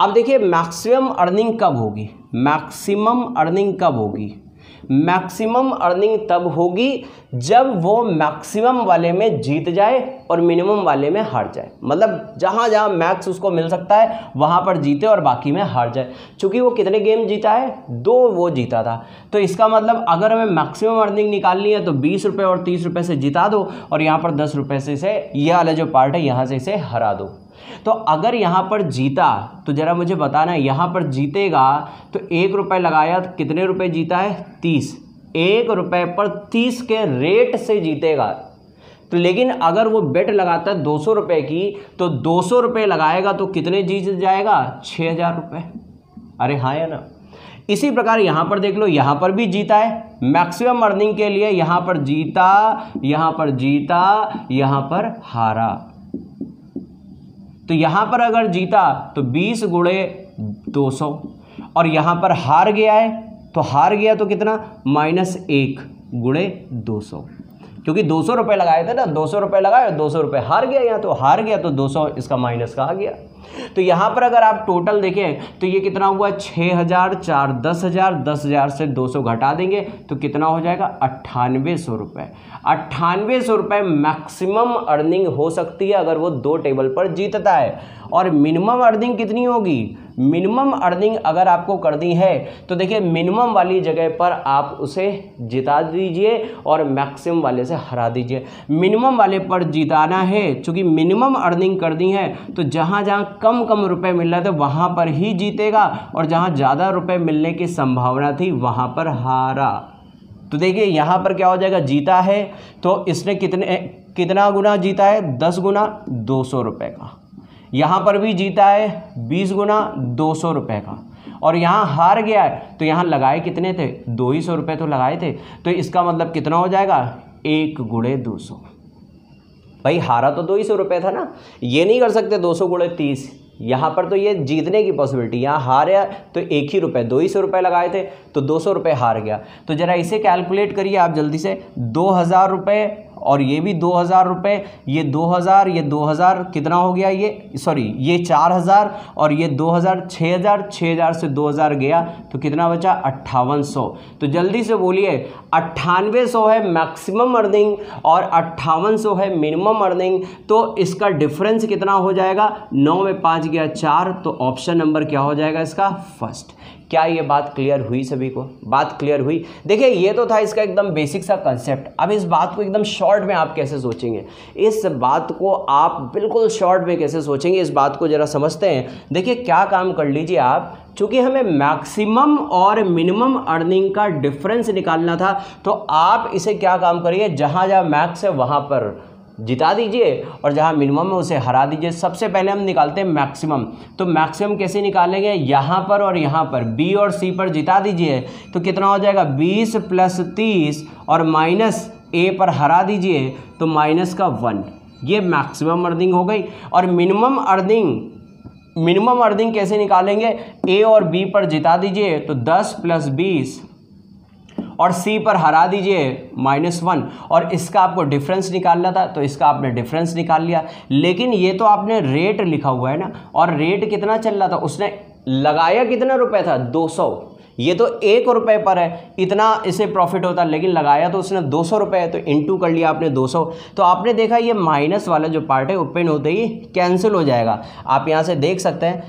अब देखिए मैक्सिमम अर्निंग कब होगी, मैक्सिमम अर्निंग कब होगी, मैक्सिमम अर्निंग तब होगी जब वो मैक्सिमम वाले में जीत जाए और मिनिमम वाले में हार जाए। मतलब जहाँ जहाँ मैक्स उसको मिल सकता है वहाँ पर जीते और बाकी में हार जाए। चूँकि वो कितने गेम जीता है, 2 वो जीता था, तो इसका मतलब अगर हमें मैक्सिमम अर्निंग निकालनी है तो 20 रुपये और 30 रुपये से जिता दो और यहाँ पर 10 रुपये से इसे, ये वाला जो पार्ट है यहाँ से इसे हरा दो। तो अगर यहाँ पर जीता तो जरा मुझे बताना, यहाँ पर जीतेगा तो 1 रुपये लगाया तो कितने रुपए जीता है, 30। 1 रुपये पर 30 के रेट से जीतेगा। तो लेकिन अगर वो बेट लगाता है 200 रुपये की तो 200 रुपये लगाएगा तो कितने जीत जाएगा, 6000 रुपये। अरे हाँ या ना। इसी प्रकार यहाँ पर देख लो, यहाँ पर भी जीता है मैक्सिमम अर्निंग के लिए, यहाँ पर जीता, यहाँ पर जीता, यहाँ पर हारा। तो यहाँ पर अगर जीता तो 20 गुणे 200 और यहाँ पर हार गया है तो हार गया तो कितना, -1 गुणे 200, क्योंकि 200 रुपये लगाए थे ना, 200 रुपये लगाए 200 रुपये हार गया, यहाँ तो हार गया तो 200 इसका माइनस का आ गया। तो यहाँ पर अगर आप टोटल देखें तो ये कितना हुआ, 6000, 4 10,000, 10,000 से 200 घटा देंगे तो कितना हो जाएगा, 9800 रुपये। 9800 रुपये मैक्सिमम अर्निंग हो सकती है अगर वो 2 टेबल पर जीतता है। और मिनिमम अर्निंग कितनी होगी, मिनिमम अर्निंग अगर आपको करनी है तो देखिए मिनिमम वाली जगह पर आप उसे जिता दीजिए और मैक्सिमम वाले से हरा दीजिए। मिनिमम वाले पर जिताना है, चूँकि मिनिमम अर्निंग करनी है तो जहाँ जहाँ कम कम रुपए मिल रहे थे वहाँ पर ही जीतेगा और जहाँ ज़्यादा रुपए मिलने की संभावना थी वहाँ पर हारा। तो देखिए यहाँ पर क्या हो जाएगा, जीता है तो इसने कितना गुना जीता है, 10 गुना 200 रुपये का। यहाँ पर भी जीता है 20 गुना 200 रुपये का। और यहाँ हार गया है तो यहाँ लगाए कितने थे, 200 रुपये तो लगाए थे, तो इसका मतलब कितना हो जाएगा, 1 गुणे 200। भाई हारा तो 200 रुपये था ना, ये नहीं कर सकते 200 गुणे 30। यहाँ पर तो ये जीतने की पॉसिबिलिटी, यहाँ हारा तो 1 ही रुपये, 200 रुपये लगाए थे तो 200 रुपये हार गया। तो ज़रा इसे कैलकुलेट करिए आप जल्दी से, 2000 रुपये और ये भी 2000 रुपये, ये 2000, ये 2000 कितना हो गया, ये 4000 और ये 2000, 6000 से 2000 गया तो कितना बचा, 5800। तो जल्दी से बोलिए, 9800 है मैक्सिमम अर्निंग और 5800 है मिनिमम अर्निंग, तो इसका डिफरेंस कितना हो जाएगा, 9 में 5 गया 4, तो ऑप्शन नंबर क्या हो जाएगा इसका, फर्स्ट। क्या ये बात क्लियर हुई सभी को, बात क्लियर हुई। देखिए ये तो था इसका एकदम बेसिक सा कंसेप्ट। अब इस बात को एकदम शॉर्ट में आप कैसे सोचेंगे, इस बात को आप बिल्कुल शॉर्ट में कैसे सोचेंगे, इस बात को ज़रा समझते हैं। देखिए क्या काम कर लीजिए आप, चूँकि हमें मैक्सिमम और मिनिमम अर्निंग का डिफरेंस निकालना था तो आप इसे क्या काम करिए, जहाँ जहाँ मैक्स है वहाँ पर जिता दीजिए और जहाँ मिनिमम है उसे हरा दीजिए। सबसे पहले हम निकालते हैं मैक्सिमम। तो मैक्सिमम कैसे निकालेंगे, यहाँ पर और यहाँ पर बी और सी पर जिता दीजिए तो कितना हो जाएगा, 20 + 30 और माइनस ए पर हरा दीजिए तो -1। ये मैक्सिमम अर्निंग हो गई। और मिनिमम अर्निंग कैसे निकालेंगे, ए और बी पर जिता दीजिए तो 10 + 20 और सी पर हरा दीजिए -1। और इसका आपको डिफरेंस निकालना था तो इसका आपने डिफरेंस निकाल लिया। लेकिन ये तो आपने रेट लिखा हुआ है ना, और रेट कितना चल रहा था, उसने लगाया कितना रुपए था, 200। ये तो 1 रुपये पर है, इतना इसे प्रॉफिट होता, लेकिन लगाया तो उसने 200 रुपये है, तो इंटू कर लिया आपने 200। तो आपने देखा ये माइनस वाला जो पार्ट है ओपन होते ही कैंसिल हो जाएगा। आप यहाँ से देख सकते हैं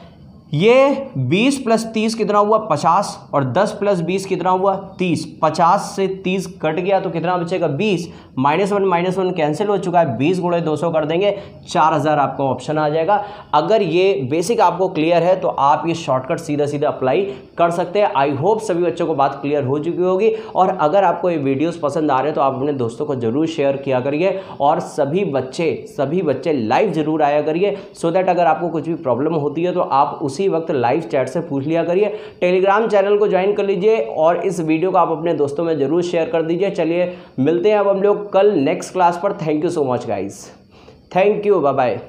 ये 20 + 30 कितना हुआ 50 और 10 + 20 कितना हुआ 30। 50 से 30 कट गया तो कितना बचेगा 20। -1 कैंसिल हो चुका है, 20 × 200 कर देंगे 4000 आपका ऑप्शन आ जाएगा। अगर ये बेसिक आपको क्लियर है तो आप ये शॉर्टकट सीधा सीधा अप्लाई कर सकते हैं। आई होप सभी बच्चों को बात क्लियर हो चुकी होगी। और अगर आपको ये वीडियोस पसंद आ रहे हैं तो आप अपने दोस्तों को जरूर शेयर किया करिए और सभी बच्चे लाइव जरूर आया करिए, सो दैट अगर आपको कुछ भी प्रॉब्लम होती है तो आप उसी वक्त लाइव चैट से पूछ लिया करिए। टेलीग्राम चैनल को ज्वाइन कर लीजिए और इस वीडियो को आप अपने दोस्तों में जरूर शेयर कर दीजिए। चलिए मिलते हैं अब हम लोग कल नेक्स्ट क्लास पर। Thank you so much guys, thank you, bye bye.